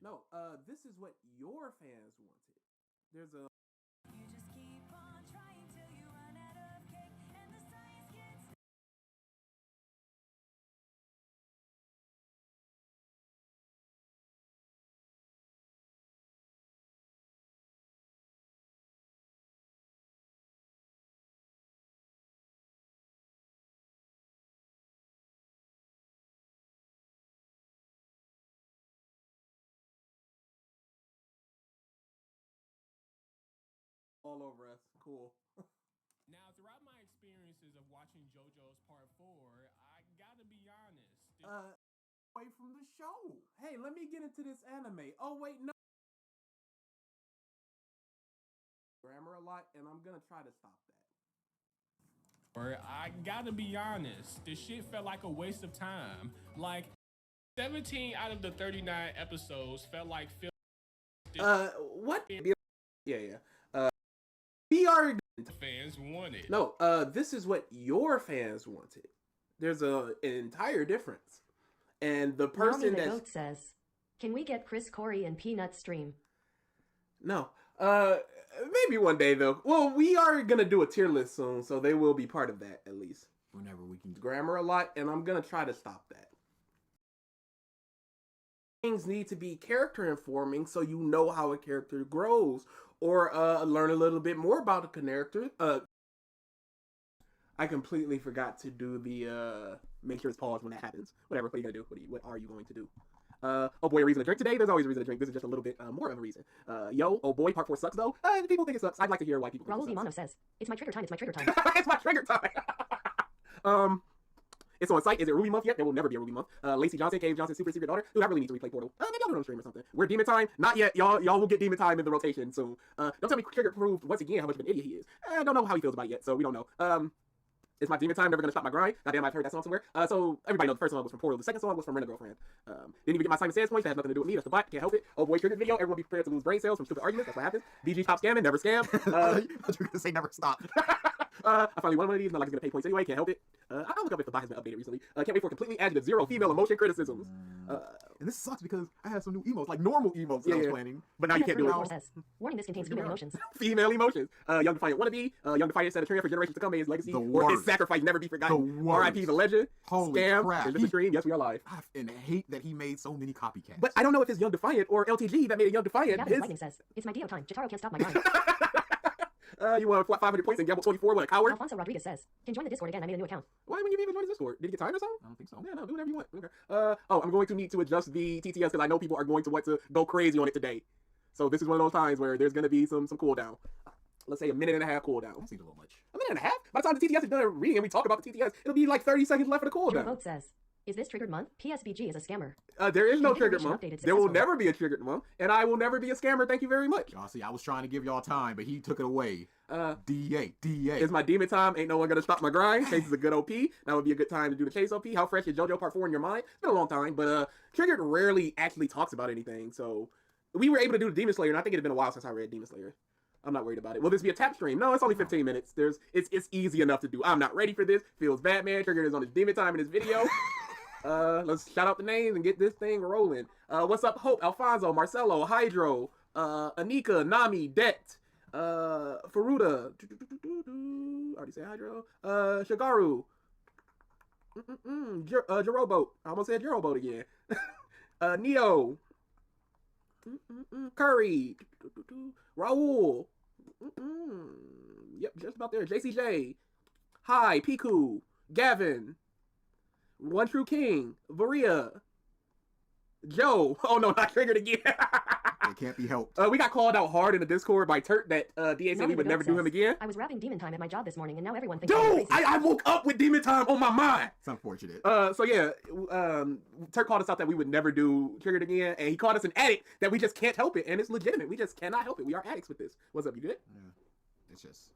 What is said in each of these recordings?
No, this is what your fans wanted. There's a You just keep on trying till you run out of cake and the science gets all over us. Cool. Now, throughout my experiences of watching JoJo's Part 4, I gotta be honest. Away from the show. Hey, let me get into this anime. Oh, wait, no. Grammar a lot, and I'm gonna try to stop that. I gotta be honest, this shit felt like a waste of time. Like, 17 out of the 39 episodes felt like what? Yeah, yeah. We are fans wanted. No, this is what your fans wanted. There's an entire difference. And the person that goat says, "Can we get Chris Corey and Peanut stream?" No. Maybe one day though. Well, we are gonna do a tier list soon, so they will be part of that at least. Whenever we can. Grammar a lot, and I'm gonna try to stop that. Things need to be character informing, so you know how a character grows, or learn a little bit more about a character. I completely forgot to do the make sure it's paused when that happens. Whatever. What are you gonna do? What are you going to do? Oh boy, a reason to drink today. There's always a reason to drink. This is just a little bit more of a reason. Yo, oh boy, part 4 sucks though. People think it sucks. I'd like to hear why people think Raul it Dimano sucks. says, "It's my trigger time. It's my trigger time." It's my trigger time. It's on site. Is it Ruby Month yet? There will never be a Ruby Month. Lacey Johnson, Cave Johnson, super secret daughter. Dude, I really need to replay Portal. Maybe I'll do it on stream or something. We're Demon Time. Not yet. Y'all will get Demon Time in the rotation soon. Don't tell me Trigger proved once again how much of an idiot he is. I don't know how he feels about it yet, so we don't know. It's my Demon Time, never gonna stop my grind. Goddamn, I've heard that song somewhere. So everybody knows the first song was from Portal. The second song was from Rent a Girlfriend. Didn't even get my Simon Says points. That has nothing to do with me. That's the bot. Can't help it. Oh boy, triggered video. Everyone be prepared to lose brain cells from stupid arguments. That's what happens. BG top scamming, never scam. I thought you were gonna say never stop. I finally won one of these. Not like it's gonna pay points anyway. Can't help it. I'll look up if the bot has been updated recently. Can't wait for completely adjective, zero female emotion criticisms. And this sucks because I have some new emotes, like normal emotes that I was planning. But now you can't do it. Says, "Warning: this contains female emotions." Female emotions. Young Defiant wannabe. Young Defiant set a trend for generations to come. May his legacy or his sacrifice never be forgotten. R.I.P. the legend. Holy Scam. crap. Here's the stream. Yes, we are live. And hate that he made so many copycats. But I don't know if it's Young Defiant or LTG that made a Young Defiant. Lightning says, "It's my Dio time. Jotaro can't stop my grind." You won 500 points and gamble 24. What a coward. Alfonso Rodriguez says, "Can join the Discord again. I made a new account." Why wouldn't you even join the Discord? Did you get tired or something? I don't think so. Yeah, no, do whatever you want. Okay. I'm going to need to adjust the TTS because I know people are going to want to go crazy on it today. So this is one of those times where there's going to be some cooldown. Let's say a minute and a half cooldown. That seems a little much. A minute and a half? By the time the TTS is done reading and we talk about the TTS, it'll be like 30 seconds left for the cooldown. Vote says, "Is this triggered month? PSBG is a scammer." There is no triggered month. There will never be a triggered month, and I will never be a scammer. Thank you very much. Y'all see, I was trying to give y'all time, but he took it away. DA. It's my Demon Time. Ain't no one gonna stop my grind. Chase is a good OP. That would be a good time to do the Chase OP. How fresh is JoJo Part 4 in your mind? It's been a long time, but Triggered rarely actually talks about anything, so we were able to do the Demon Slayer, and I think it had been a while since I read Demon Slayer. I'm not worried about it. Will this be a tap stream? No, it's only 15 minutes. It's easy enough to do. I'm not ready for this. Feels Batman. Triggered is on his Demon Time in his video. Let's shout out the names and get this thing rolling. What's up, Hope, Alfonso, Marcelo, Hydro, Anika, Nami, Det, Faruda, already say Hydro, Shigaru, Jeroboat, I almost said Jeroboat again, Neo, Curry, Raul, yep, just about there, JCJ, Hi, Piku, Gavin, One True King, Varia, Joe. Oh no, not triggered again. It can't be helped. We got called out hard in the Discord by Turk that DA said we would never do him again. I was rapping Demon Time at my job this morning, and now everyone thinks Dude, I woke up with Demon Time on my mind. It's unfortunate. So yeah, Turk called us out that we would never do Triggered again, and he called us an addict that we just can't help it, and it's legitimate. We just cannot help it. We are addicts with this. What's up? You good? Yeah, it's just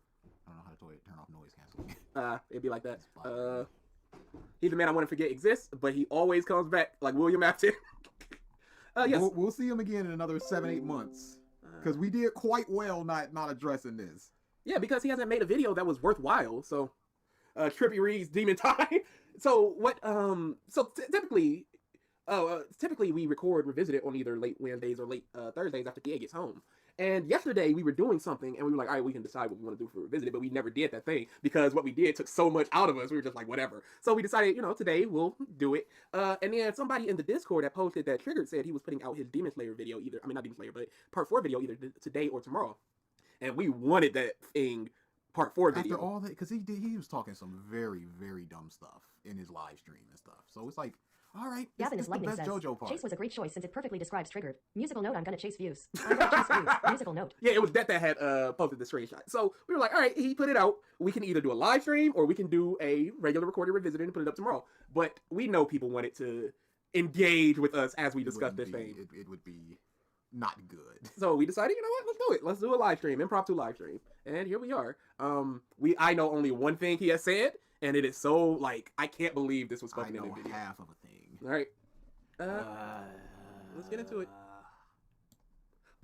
I don't know how to turn off noise canceling. It'd be like that. He's the man I want to forget exists, but he always comes back like William Afton. Yes. We'll see him again in another 7-8 months. Because we did quite well not addressing this. Yeah, because he hasn't made a video that was worthwhile. So, Trippy reads Demon Time. So what? So typically, Typically we record Revisited on either late Wednesdays or late Thursdays after Kia gets home. And yesterday we were doing something and we were like, all right, we can decide what we want to do for Revisited, but we never did that thing because what we did took so much out of us. We were just like, whatever. So we decided, today we'll do it. And then somebody in the Discord that posted that Triggered said he was putting out his Demon Slayer video not Demon Slayer, but part 4 video either today or tomorrow. And we wanted that thing part 4 video. After all that, because he was talking some very, very dumb stuff in his live stream and stuff. So it's like, all right, Gavin this is the Lightning best says, JoJo part. Chase was a great choice since it perfectly describes Triggered. Musical note, I'm gonna chase views. I'm gonna chase views. Musical note. Yeah, it was that had posted the screenshot. So we were like, all right, he put it out. We can either do a live stream or we can do a regular recorded Revisited and put it up tomorrow. But we know people wanted to engage with us as we discuss this thing. It would be not good. So we decided, you know what, let's do it. Let's do a live stream, impromptu live stream. And here we are. I know only one thing he has said, and it is so, like, I can't believe this was spoken in the video. Half of a thing. All right. Let's get into it.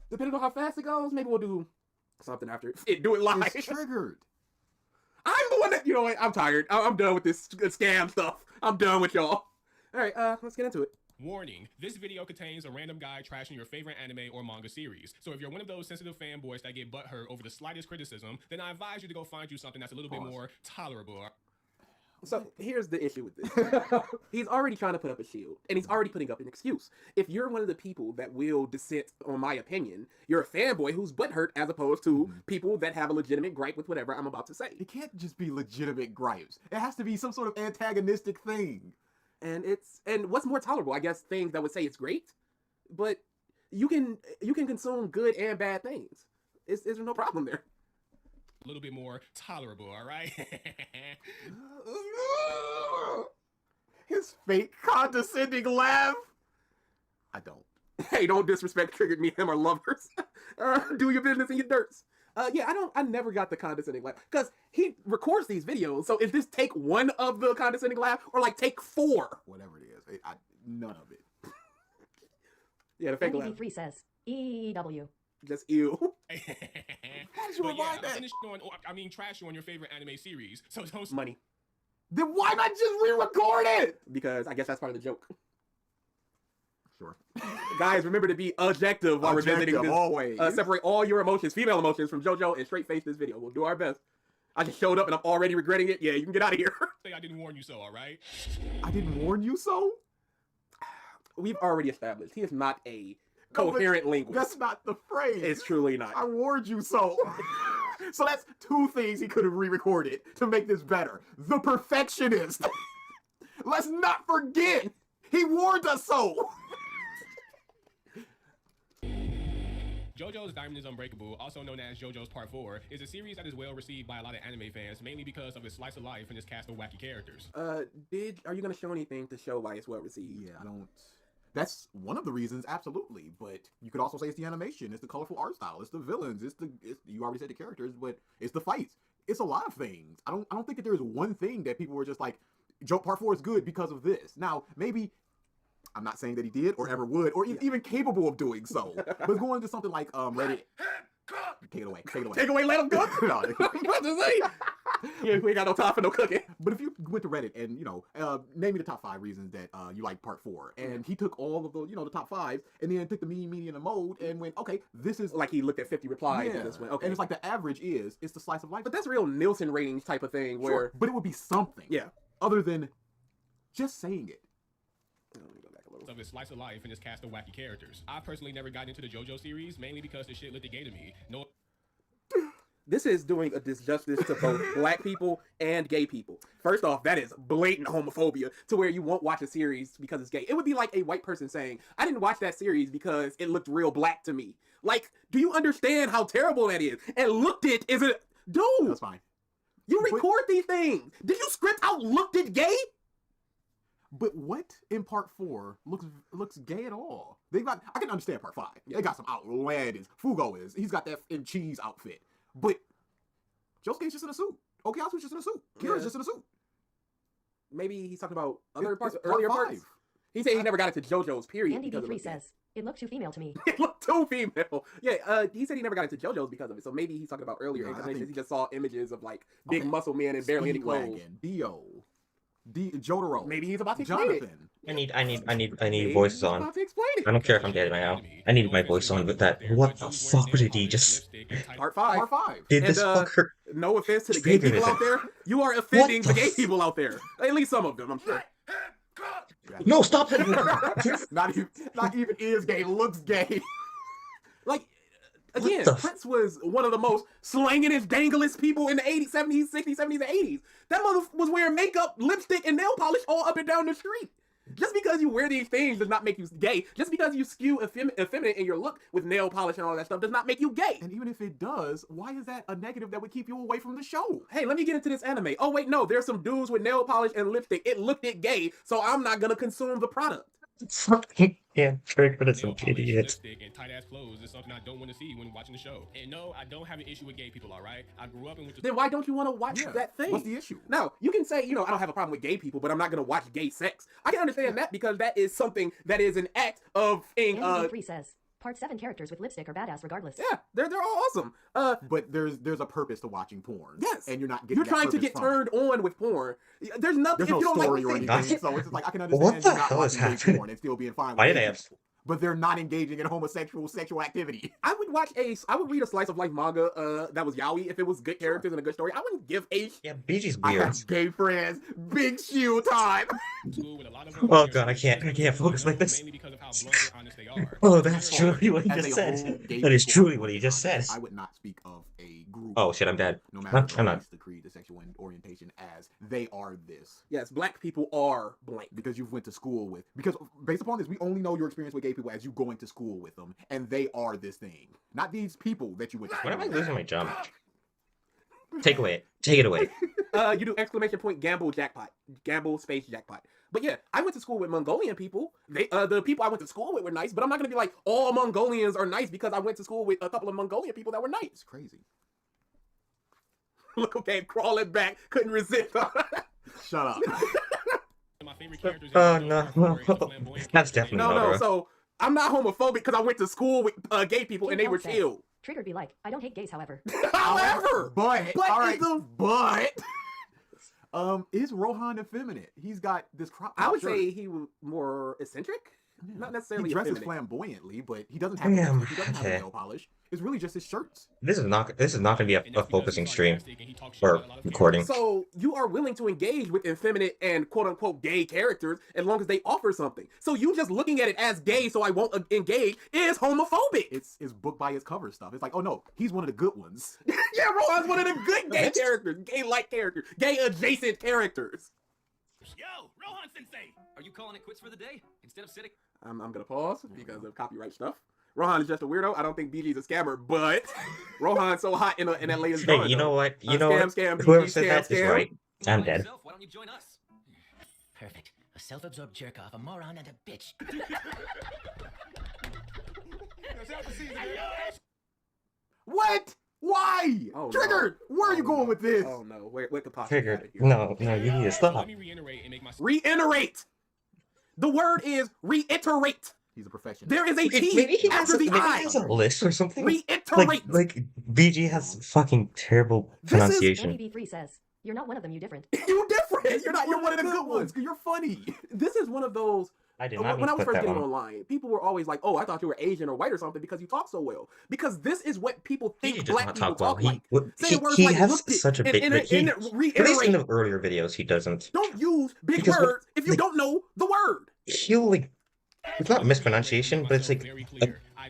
Depending on how fast it goes, maybe we'll do something after it. Do it live. It's triggered. I'm the one that, you know what, I'm tired. I'm done with this scam stuff. I'm done with y'all. All right, let's get into it. Warning, this video contains a random guy trashing your favorite anime or manga series. So if you're one of those sensitive fanboys that get butthurt over the slightest criticism, then I advise you to go find you something that's a little bit more tolerable. So here's the issue with this. He's already trying to put up a shield, and he's already putting up an excuse. If you're one of the people that will dissent on my opinion, you're a fanboy who's butthurt as opposed to people that have a legitimate gripe with whatever I'm about to say. It can't just be legitimate gripes. It has to be some sort of antagonistic thing. And what's more tolerable? I guess things that would say it's great, but you can consume good and bad things. There's no problem there. A little bit more tolerable, all right? His fake condescending laugh. I don't. Hey, don't disrespect Triggered. Me and him are lovers. Do your business in your dirts. I never got the condescending laugh because he records these videos. So is this take 1 of the condescending laugh or like take 4? Whatever it is, none of it. Yeah, the fake laugh. MBV3 says, EW. Just ew. But yeah, finish trash you on your favorite anime series. So don't Money. Then why not just re-record it? Because I guess that's part of the joke. Sure. Guys, remember to be objective while revisiting this. Always. Separate all your emotions, female emotions, from JoJo and straight face this video. We'll do our best. I just showed up and I'm already regretting it. Yeah, you can get out of here. say I didn't warn you so, all right? I didn't warn you so? We've already established he is not a coherent linguist. That's not the phrase. It's truly not. I warned you so. So that's 2 things he could have re-recorded to make this better. The perfectionist. Let's not forget. He warned us so. JoJo's Diamond is Unbreakable, also known as JoJo's Part 4, is a series that is well received by a lot of anime fans, mainly because of its slice of life and its cast of wacky characters. Are you gonna show anything to show why it's well received? Yeah, I don't. That's one of the reasons, absolutely. But you could also say it's the animation, it's the colorful art style, it's the villains, you already said the characters, but it's the fights. It's a lot of things. I don't think that there's one thing that people were just like, Joe Part 4 is good because of this. Now, maybe, I'm not saying that he did or ever would, or even capable of doing so. But going into something like Reddit. Take it away. Take away, let him cook. No. What to say? Yeah, we ain't got no time for no cooking. But if you went to Reddit and, name me the top 5 reasons that you like Part 4, and he took all of the, the top 5, and then took the mean, median, and mode, and went, okay, this is... Like he looked at 50 replies and just went, okay. And it's like the average it's the slice of life. But that's real Nielsen ratings type of thing where... Sure, but it would be something. Yeah. Other than just saying it. Let me go back a little. Of its slice of life and its cast of wacky characters. I personally never got into the JoJo series, mainly because the shit lit the gay to me. No. This is doing a disjustice to both black people and gay people. First off, that is blatant homophobia to where you won't watch a series because it's gay. It would be like a white person saying, I didn't watch that series because it looked real black to me. Like, do you understand how terrible that is? And looked it is a... Dude! That's fine. You record these things. Did you script out looked it gay? But what in Part 4 looks gay at all? I can understand Part 5. Yeah. They got some outlandish. Fugo he's got that in cheese outfit. But Josuke's just in a suit. Okuyasu's just in a suit. Kira's just in a suit. Maybe he's talking about other parts, Part earlier 5. parts. He said he never got into JoJo's, period. Andy because of B3 it. says, it looked too female to me. It looked too female. Yeah, he said he never got into JoJo's because of it. So maybe he's talking about earlier incarnations. He just saw images of like big muscle men and barely any clothes. Dio. Jotaro. Maybe he's about to explain it. Jonathan. I need Maybe voices he's on. about to explain it. I don't care if I'm dead right now. I need my voice on with that. What the fuck did he just... Part 5. Part 5. Did And, this fucker... No offense to the gay Triggered people it. out there. You are offending What the the gay f- people out there. At least some of them, I'm sure. No, stop it! not even is gay, looks gay. Like, What again, the f- Prince was one of the most slangingest, danglest people in the 80s, 70s, 60s, 70s, and 80s. That mother was wearing makeup, lipstick, and nail polish all up and down the street. Just because you wear these things does not make you gay. Just because you skew effeminate in your look with nail polish and all that stuff does not make you gay. And even if it does, why is that a negative that would keep you away from the show? Hey, let me get into this anime. Oh, wait, no, there's some dudes with nail polish and lipstick. It looked it gay, so I'm not gonna consume the product. Fucking damn Triggered is Nail an polish, idiot. lipstick, and tight ass clothes is something I don't want to see when watching the show. And no, I don't have an issue with gay people, all right? I grew up and went to Then why don't you want to watch Yeah, that thing? what's the issue? Now, you can say, I don't have a problem with gay people, but I'm not going to watch gay sex. I can understand that because that is something that is an act of being, Anime 3 says, Part 7 characters with lipstick are badass regardless. yeah, they're all awesome. But there's a purpose to watching porn. Yes. And you're not getting You're that trying to purpose get from turned on with porn. There's nothing, There's if no you don't story like or the thing. anything, so it's just like I can understand What the you not hell is watching gay happening? porn and still being fine with Why gay did I have... people. But they're not engaging in homosexual sexual activity. I would read a slice of life manga that was yaoi if it was good characters and a good story. I wouldn't give a Yeah, BG's I weird. have gay friends. Big shoe time. school with a lot of them. Oh god, I can't focus like this. Mainly because of how blunt and honest they are. Oh, that's truly what he As just a whole, said. gay That is people truly are what he just said. I would not speak of a group. Oh shit, I'm dead. No matter the I'm not. race, the creed, the sexual orientation, as they are this. Yes, black people are blank. Because you've went to school with. Because based upon this, we only know your experience with gay people as you going to school with them, and they are this thing, not these people that you went to school When am I with. losing my jump? Take it away. You do exclamation point gamble jackpot. Gamble space jackpot. But yeah, I went to school with Mongolian people. The people I went to school with were nice, but I'm not gonna be like all Mongolians are nice because I went to school with a couple of Mongolian people that were nice. It's crazy. Look, okay, crawling back, couldn't resist. Shut up. My favorite characters Oh in no, the story is the no. flamboyant That's character. definitely No, not no. right. So I'm not homophobic because I went to school with gay people and they were chill. Triggered be like, I don't hate gays, however. However, but But all is right, the- but is Rohan effeminate? He's got this crop top I would shirt. say he was more eccentric, not necessarily he dresses effeminate. flamboyantly, but he doesn't have Yeah, he doesn't have okay. nail polish. It's really just his shirts. This is not gonna be And a that's because focusing he's stream sarcastic and he talks shit or about a lot of recording. So you are willing to engage with effeminate and quote unquote gay characters as long as they offer something. So you just looking at it as gay, so I won't engage, is homophobic. It's book by its cover stuff. It's like, oh no, he's one of the good ones. Yeah, Rohan's one of the good gay characters, gay-like characters, gay-adjacent characters. Yo, Rohan Sensei! Are you calling it quits for the day? Instead of sitting... I'm gonna pause because of copyright stuff. Rohan is just a weirdo. I don't think BG's a scammer, but Rohan's so hot in that latest Hey, drawing, you know though. what? You Scam, know what? scam, Whoever BG, said scam, that is scam. right. I'm By dead. yourself, why don't you join us? Perfect. A self-absorbed jerk-off, a moron, and a bitch. What? Why? Oh, Triggered! no. Where are you Oh, going no. with this? Oh no, where could possibly Triggered. No, you need to So stop. let me reiterate and make my Reiterate. The word is reiterate. He's a professional. There is a T Maybe he has after a, the maybe he I. has a list or something. Reiterate. Like BG has fucking terrible This is- pronunciation. Anime 3 says, you're not one of them, you different. You different. You're not. You're one of the good ones. You're funny. This is one of those. I did not When I was put first that getting one. online, people were always like, "Oh, I thought you were Asian or white or something because you talk so well." Because this is what people think BG does black not people talk well. talk like. He, Saying words he like has looked it such a and- big. and- Like, he, and at least in reiterate. the earlier videos, he doesn't. Don't use big Because words if you like- don't know the word. He'll like. It's not mispronunciation, but it's like. I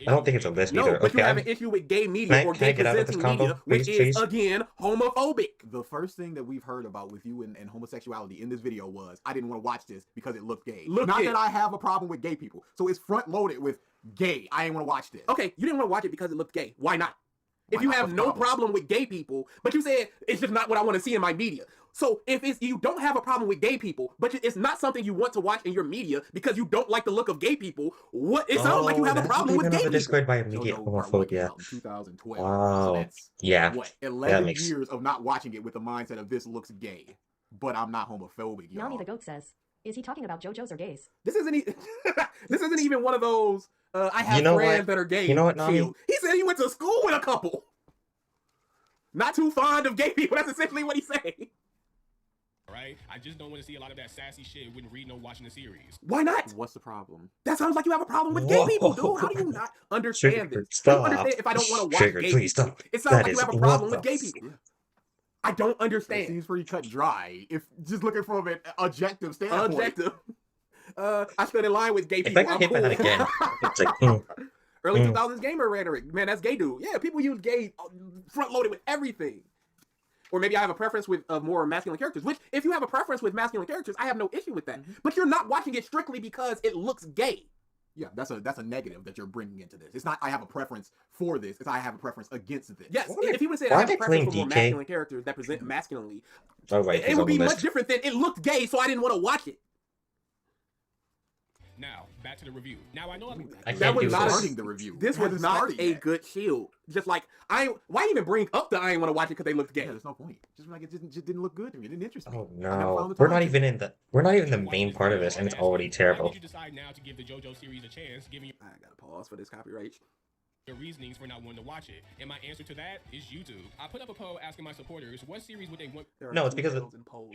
don't think it's a list No, either. but Okay, you have I'm, an issue with gay media or can I gay get out of this presenting combo, media, which please? is again homophobic. The first thing that we've heard about with you and homosexuality in this video was, I didn't want to watch this because it looked gay. Look Not it. that I have a problem with gay people. So it's front loaded with gay. I ain't want to watch this. Okay, you didn't want to watch it because it looked gay. Why not? If Why you not? have What's the no problem? problem with gay people, but you said it's just not what I want to see in my media. So if you don't have a problem with gay people, but it's not something you want to watch in your media because you don't like the look of gay people, it sounds like you have a that's problem with even gay on the people. Discord by immediate JoJo Part 1 came homophobia. out in 2012. Wow. So that's, Yeah. what, 11 makes- years of not watching it with the mindset of this looks gay. But I'm not homophobic, y'all. Nami the goat says, is he talking about JoJo's or gays? This isn't this isn't even one of those I have You know friends what? that are gay. You know what, Nami? shield. He said he went to school with a couple. Not too fond of gay people. That's essentially what he's saying. right? I just don't want to see a lot of that sassy shit when reading or watching the series. Why not? What's the problem? That sounds like you have a problem with gay people, dude. How do you not understand Triggered, this? How do you stop. understand if I don't want to watch Triggered, gay please people? stop. It sounds That like you is have a problem what with gay the people. I don't It understand. seems pretty cut dry. If just looking from an objective standpoint. Objective. I stood in line with gay If people. I got I'm hit by cool. that again, it's like, Early Mm. 2000s gamer rhetoric. Man, that's gay dude. Yeah, people use gay front loaded with everything. Or maybe I have a preference with more masculine characters, which if you have a preference with masculine characters, I have no issue with that. But you're not watching it strictly because it looks gay. Yeah, that's a negative that you're bringing into this. It's not I have a preference for this. It's I have a preference against this. Yes, Why if you would say why I are have they a preference for playing more DK? masculine characters that present masculinely, oh right, it he's would on the be much list. different than it looked gay, so I didn't want to watch it. Now, back to the review. Now, I know I That can't was do not this. Starting the review. This It was hasn't not started a yet. good shield. Just like why even bring up the I didn't want to watch it because they looked gay? Yeah, there's no point. Just like it just didn't look good to me. It didn't interest me. Oh I never no, found the we're time not to. even in the main part of this, and it's already Why terrible. did you decide now to give the JoJo series a chance, giving you I gotta pause for this copyright. your reasonings for not wanting to watch it? And my answer to that is YouTube. I put up a poll asking my supporters what series would they want There are No, it's two because of- girls in poll.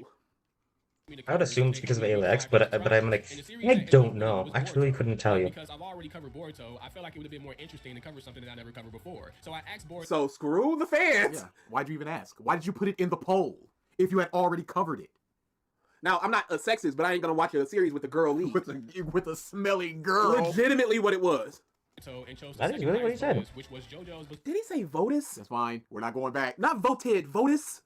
me to I would cover assume it's since because of they ALX, reviewed but Trust. I'm like, And the series I that don't ended know. was I truly Boruto. couldn't tell But you. Because I've already covered Boruto, I feel like it would have been more interesting to cover something that I never covered before. So I asked Boruto. So screw the fans. Yeah. Why'd you even ask? Why did you put it in the poll if you had already covered it Now I'm not a sexist, but I ain't gonna watch a series with a girl lead. with a smelly girl? Legitimately, what it was. And chose the That is second really what he highest said. votes, which was JoJo's. But Did he say Votus? That's fine. We're not going back. Not voted. Votus.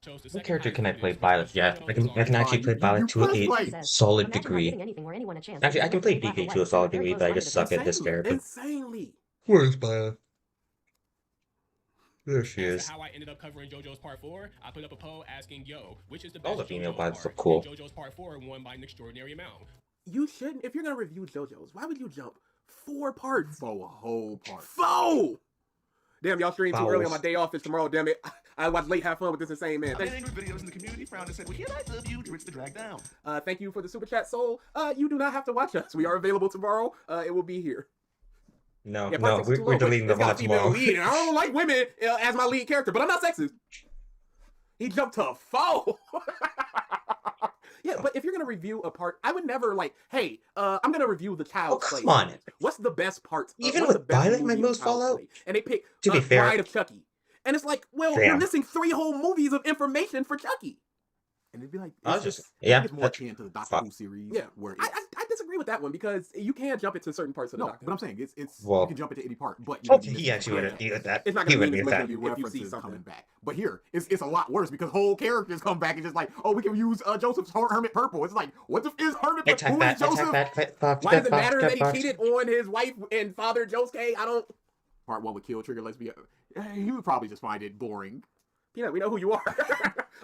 chose the What second character highest can I voted, play which Violet? was Yeah, JoJo's I can Bizarre actually play You- Violet you to press a play. solid Imagine not degree. giving anything or anyone a chance. Actually, I can play Black or DK to a white. solid Very degree, close but I behind just the suck at this Insanely. character. Insanely. Where's Violet? There she As is. to how I ended up covering JoJo's Part 4, I put up a poll asking, yo, which is the All best the female JoJo pilots part? look cool. And JoJo's Part 4 won by an extraordinary amount. You shouldn't. If you're gonna review JoJo's, why would you jump 4 parts? For a whole part. 4. Damn, y'all streamed too early on my Fouls. day off. It's tomorrow. Damn it. I watched late. Have fun with this insane man. I made angry videos in the community, frowned and said, well, here I love you, Rich the Drag Down. Thank you for the super chat, Soul. You do not have to watch us. We are available tomorrow. It will be here. No, Yeah, no, part 6 is too we're low, but deleting the it's got a VOD female tomorrow. lead, and I don't like women as my lead character, but I'm not sexist. He jumped to 4. Yeah, but if you're gonna review a part, I would never like, hey, I'm gonna review the child. Oh, come play on. segment. What's the best part? Even what's the with best Violet, my movie moves of fall Child's out? Play? And they pick To be fair- Bride of Chucky, and it's like, well, Fair. you're missing 3 whole movies of information for Chucky. And it'd be like, I was it's just- I think yeah, it's more that's- akin to the Doctor fuck. Who series. Yeah, where I disagree with that one because you can jump into certain parts of the no, Doctor. but I'm saying it's Well- you can jump into any part, but you Okay, know, he actually would have did that. It's not He gonna would mean have it's that. gonna be- if you see references something. coming back. But here, it's a lot worse because whole characters come back and just like, oh, we can use Joseph's Hermit Purple. It's like, what the is Hermit Purple? Attack Who that, is Joseph? attack that. Fuck, Why does it fuck, matter that he fuck. cheated on his wife and father Josuke? I don't. Part 1 with Kill Trigger, let's be. He would probably just find it boring. Peanut, we know who you are.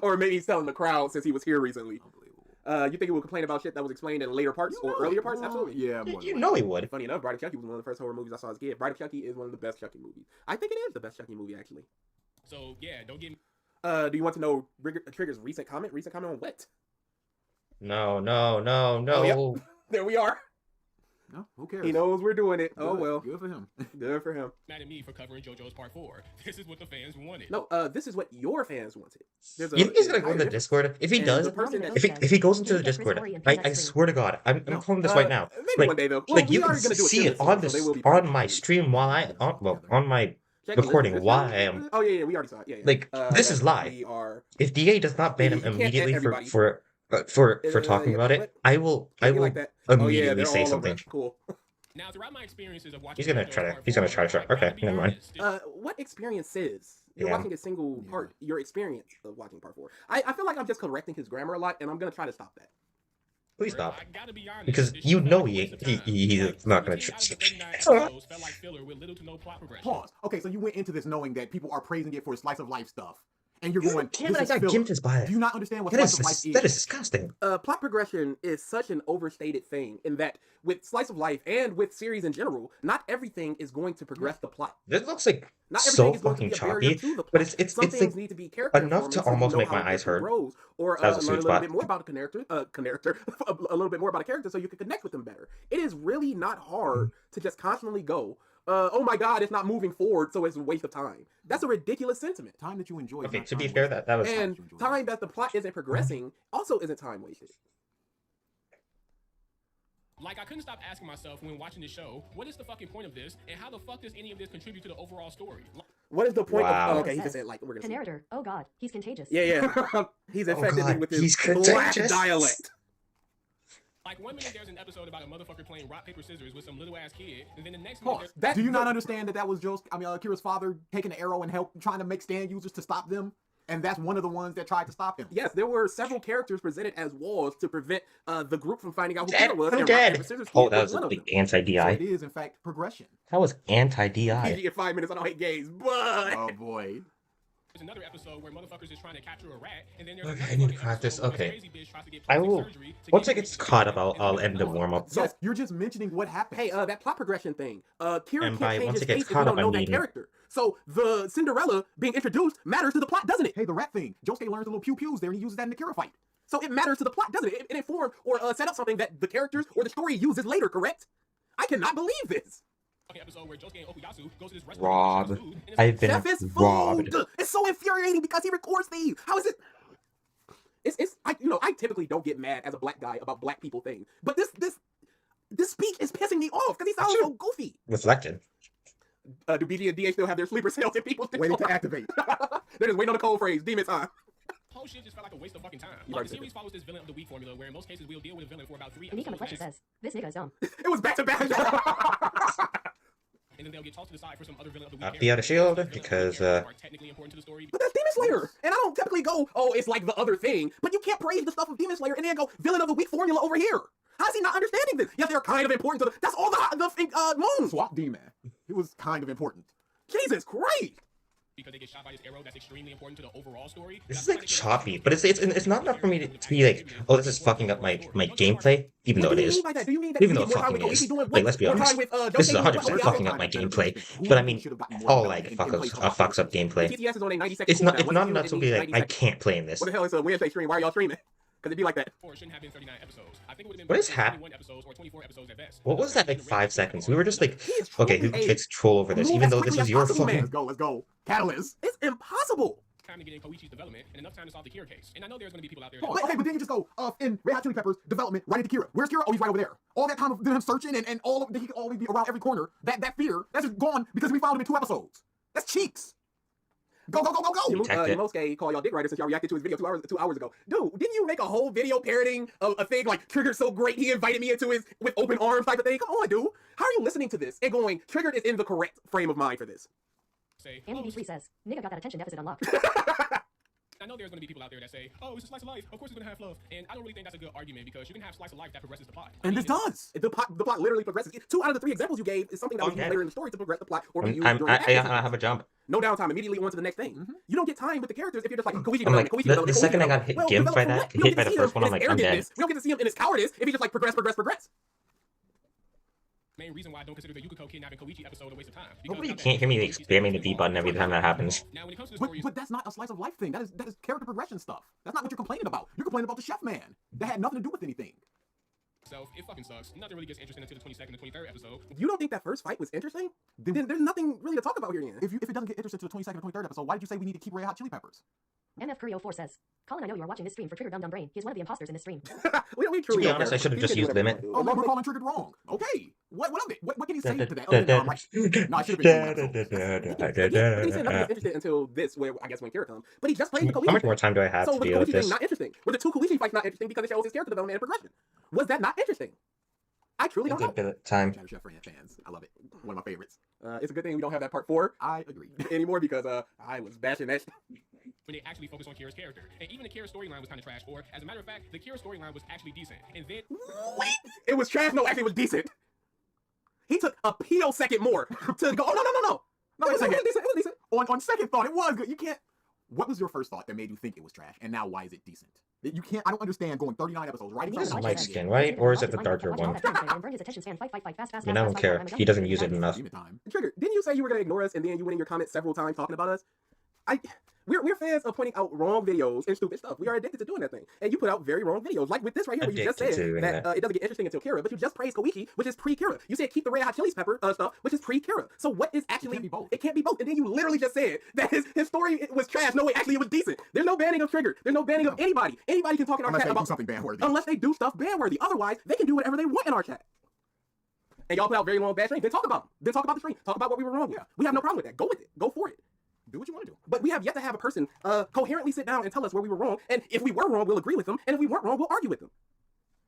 Or maybe he's telling the crowd since he was here recently. Unbelievable. You think he would complain about shit that was explained in later parts or earlier parts? Absolutely. Yeah, You- more You than know likely. he would. Funny enough, Bride of Chucky was one of the first horror movies I saw as a kid. Bride of Chucky is one of the best Chucky movies. I think it is the best Chucky movie, actually. So, yeah, don't get me. Do you want to know Trigger's recent comment? Recent comment on what? No. Oh, There we are. No, who cares? He knows we're doing it. Oh, Good. well. Good for him. Good for him. Mad at me for covering JoJo's Part 4. This is what the fans wanted. No, this is what your fans wanted. There's You think he's gonna go in the I- Discord? If he And does, the person that- if he goes into the Discord, I swear to God, I'm calling this right now. Maybe Like, one day, though. Well, Like we you can are gonna do a see tier it list on soon, so they will be on my stream while on my Check recording list. while I am. Oh yeah, we already saw it. Yeah, yeah. Like, this is that live. We are. If DA does not ban him You can't immediately ban everybody. for talking yeah, about what? it, I will Maybe like that. immediately they're say all over something. it. Cool. Now, throughout my experiences of watching He's gonna JoJo's try to- Part he's gonna 4, try to show- I gotta okay, be never mind. honest, What experience is? You're Yeah. watching a single Yeah. part. Your experience of watching part 4. I feel like I'm just correcting his grammar a lot, and I'm gonna try to stop that. Please stop. I gotta be honest, Because this you shit know felt like a he waste ain't- of time. he's Like, not gonna 17 out of the 39 try- episodes felt like filler with little to no plot progression. Pause. Okay, so you went into this knowing that people are praising it for slice of life stuff, and you're You going, can't this I is got filler. gimped his bias. Do you not understand what That slice of life is is? that is disgusting. Plot progression is such an overstated thing in that with slice of life and with series in general, not everything is going to progress the plot. This looks like Not so everything is going to fucking be a barrier choppy, to the plot. but it's Some it's things like need to be character enough to development so you almost know make how my a eyes character hurt. grows, or That was a learn sweet a little spot. bit more about a character, a little bit more about a character, so you can connect with them better. It is really not hard to just constantly go oh my god, it's not moving forward, so it's a waste of time. That's a ridiculous sentiment. Time that you enjoy. is Okay, not to be time fair, wasted. that was And time that the plot isn't progressing also isn't time wasted. Like, I couldn't stop asking myself when watching the show, what is the fucking point of this, and how the fuck does any of this contribute to the overall story? What is the point Wow. of? Oh, okay, he just said like we're The gonna. See. narrator. Oh god, he's contagious. Yeah. He's infected me God, with his he's black contagious. dialect. Like, 1 minute there's an episode about a motherfucker playing rock, paper, scissors with some little ass kid, and then the next minute Pause. there's... That, Do you not understand that was Kira's father taking an arrow and trying to make stand users to stop them? And that's one of the ones that tried to stop him. Yes, there were several characters presented as walls to prevent the group from finding out who Dead. Kira was. I'm and dead. Rock, Paper, Scissors Oh, Kid that was was one of the them. So anti-DI. it is, in fact, progression. That was anti-DI. PG in 5 minutes. I don't hate gays, but Oh boy. There's another episode where motherfuckers is trying to capture a rat, and then there's Okay, another I need to fucking practice. episode where Okay. this crazy bitch tries to get I plastic will. surgery to Once get it gets bitches caught pregnant, up, and I'll then end the another- warm-up. So- Yes, you're just mentioning what happened. hey, that plot progression thing. Kira And can't by change once his it gets face if we caught don't up, know I that mean- character. So the Cinderella being introduced matters to the plot, doesn't it? Hey, the rat thing. Josuke learns the little pew-pews there, and he uses that in the Kira fight. So it matters to the plot, doesn't it? It informed or set up something that the characters or the story uses later, correct? I cannot believe this. fucking episode where Josuke and Okuyasu goes to this restaurant. Rob. and food, and it's I've been Chef is robbed. food. It's so infuriating because he records these. How is it? I typically don't get mad as a black guy about black people things, but this speech is pissing me off because he sounds so goofy. Reflected. Do BG and DH still have their sleeper cells in people's Waiting to activate. They're just waiting on the cold phrase. Demon time. whole shit just felt like a waste of fucking time. You Like, right, the series follows this villain of the week formula, where in most cases we'll deal with a villain for about 3 Anika episodes McFletcher max, says, this nigga is dumb. It was back to back. and then they'll get tossed to the side for some other villain of the week. Not be out of shield, character. because, Villains are technically important to the story. But that's Demon Slayer, and I don't typically go, oh, it's like the other thing. But you can't praise the stuff of Demon Slayer and then go villain of the week formula over here. How is he not understanding this? Yes, they're kind of important to the. That's all the moon. Swap D-Man. It was kind of important. Jesus Christ. Because they get shot by this arrow that's extremely important to the overall story. This is like choppy, but it's not enough for me to be like, oh, this is fucking up my gameplay, even though What it do you is. mean by that? Do you mean that Even you though need it more time fucking with Koichi is. doing Like, what? let's be More honest. time with, This is Josei doing 100% what? fucking up my gameplay. But I mean, all like fucks up gameplay. TTS is on a 90-second It's not cooldown. it's What's not the enough deal to with be it like, needs I 90 can't play in this. What the hell is a Wednesday stream? Why are y'all streaming? Because it'd be like that. Or it shouldn't have been 39 episodes. I think it would have been What is 21 episodes or 24 episodes at best. What was that, like 5 seconds? We were just like, He is okay, who truly can a fix troll over this? move Even as though this quickly is as your possible, man. fucking... Let's go. Catalyst. It's impossible. Time to get in Koichi's development and enough time to solve the Kira case. And I know there's going to be people out there. But, okay, but then you just go in Red Hot Chili Peppers development right into Kira. Where's Kira? Oh, he's right over there. All that time of them searching and all of, he could always be around every corner. That fear, that's just gone because we found him in 2 episodes. That's cheeks. Go. Detected. Yomosuke called y'all dick writers since y'all reacted to his video 2 hours ago. Dude, didn't you make a whole video parodying a thing like Trigger's so great he invited me into his with open arms type of thing? Come on, dude. How are you listening to this and going, Triggered is in the correct frame of mind for this? say, Andy oh, B3 says, nigga got that attention deficit unlocked. I know there's going to be people out there that say, oh, it's a slice of life. Of course it's going to have love. And I don't really think that's a good argument because you can have slice of life that progresses the plot. And this does. The plot literally progresses. 2 out of the 3 examples you gave is something that was used Okay. later in the story to progress the plot or be used I during the action. have a jump. No downtime, immediately on to the next thing. You don't get time with the characters if you're just like, Koichi I'm like, development, Koichi the development, Koichi second I got development. hit Well, gimped by develop that, correct. We hit don't by get the to first see him one, I'm in like, his I'm dead. arrogantness. We don't get to see him in his cowardice if he just like progress. Main reason why I don't consider the Yukiko kidnapping Koichi episode a waste of time. Hopefully you now that can't hear me like Koichi's spamming the story D button every time that happens. Now, when it comes to the But, stories, but that's not a slice of life thing. That is character progression stuff. That's not what you're complaining about. You're complaining about the chef man. That had nothing to do with anything. itself, it fucking sucks. Nothing really gets interesting until the 22nd and 23rd episode. You don't think that first fight was interesting? Then Then there's nothing really to talk about here. Ian. if it doesn't get interested to the 22nd or 23rd episode, why did you say we need to keep Red Hot Chili Peppers? MF Curio 4 says, Colin, I know you are watching this stream for Trigger Dumb Dumb Brain. He's one of the imposters in this stream. we To truly be don't honest, care. I should have He just can do used whatever he limit. wants to do. Oh, As long we're as- calling Triggered wrong. Okay. What of it? What can he say to that? Other than, right? No, I should have been doing He said nothing was interesting until this, where I guess when Kira comes. But he just played the Koichi. How much more time do I have So to was the deal with Koichi thing this? not interesting? Were the 2 Koichi fights not interesting because it shows his character development and progression? Was that not interesting? I truly A don't know. good bit of time. Chatter Chef fans. I love it. One of my favorites. It's a good thing we don't have that part 4 I agree. anymore because I was bashing that. When they actually focus on Kira's character. And even the Kira storyline was kind of trash, or as a matter of fact, the Kira storyline was actually decent. And then Wait, it was trash. No, actually, it was decent. He took a pico-second more to go. Oh no. No, wait a second. It was decent. On second thought, it was good. You can't. What was your first thought that made you think it was trash? And now why is it decent? You can't. I don't understand going 39 episodes writing. This is something light like skin, right? Or is it the darker one? I mean, I don't care. He doesn't use it enough. Demon time. Trigger, didn't you say you were gonna ignore us and then you went in your comments several times talking about us? we're fans of pointing out wrong videos and stupid stuff. We are addicted to doing that thing. And you put out very wrong videos, like with this right here, where you just Addicted said to that that. it doesn't get interesting until Kira, but you just praised Koichi, which is pre-Kira. You said keep the red hot chili pepper stuff, which is pre-Kira. So what is actually? It can't be both. It can't be both. And then you literally just said that his story was trash. No way, actually it was decent. There's no banning of Trigger. There's no banning of anybody. Anybody can talk in our Unless chat they do about something ban-worthy. unless they do stuff ban-worthy. Otherwise, they can do whatever they want in our chat. And y'all put out very long bad streams. Then talk about them. Then talk about the stream. Talk about what we were wrong with. Yeah. We have no problem with that. Go with it. Go for it. Do what you want to do. But we have yet to have a person coherently sit down and tell us where we were wrong. And if we were wrong, we'll agree with them. And if we weren't wrong, we'll argue with them.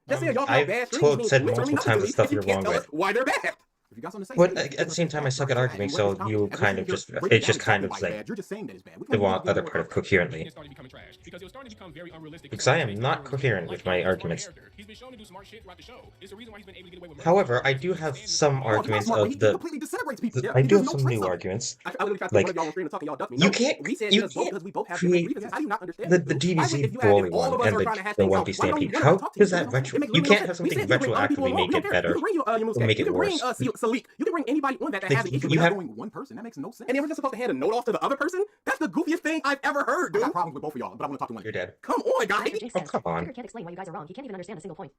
Just saying y'all have bad streams said means literally multiple nothing to times me the stuff if you you're can't wrong tell with. us why they're bad. If you got something to say, But at the same time, I suck at arguments, so you kind of just, it just kind of like, you're just saying that it's bad. they want other part of coherently. It started becoming trash because it was starting to become very unrealistic. Because I am not coherent with my arguments. He's been shown to do smart shit throughout the show. It's the reason why he's been able to get away with murder. However, I do have some arguments of He the, completely disintegrates people. I do have There's no some tricks new of it. arguments. I literally tried to Like, one of y'all on stream and talking y'all ducked me. you No, can't- we said you just vote can't because we both have create different grievances. How do you not understand The this, dude? DBZ Why would- if you had Broly all of one us and are trying to hash the things One out, Piece why don't Stampede. you How talk to does me? that It retro? makes You no can't sense. have We something said you bring other people retroactively on. make We don't it care. better You can bring or make you it can bring worse. Salik. You can bring anybody on that Like, has an issue. you You're have- going one person. That makes no sense. And then we're just supposed to hand a note off to the other person? That's the goofiest thing I've ever heard, I dude. got problems with both of y'all, but I want to talk to one. You're dead. Come on, guys. Jinx Oh, says, come on. Trigger can't explain why you guys are wrong. He can't even understand a single point.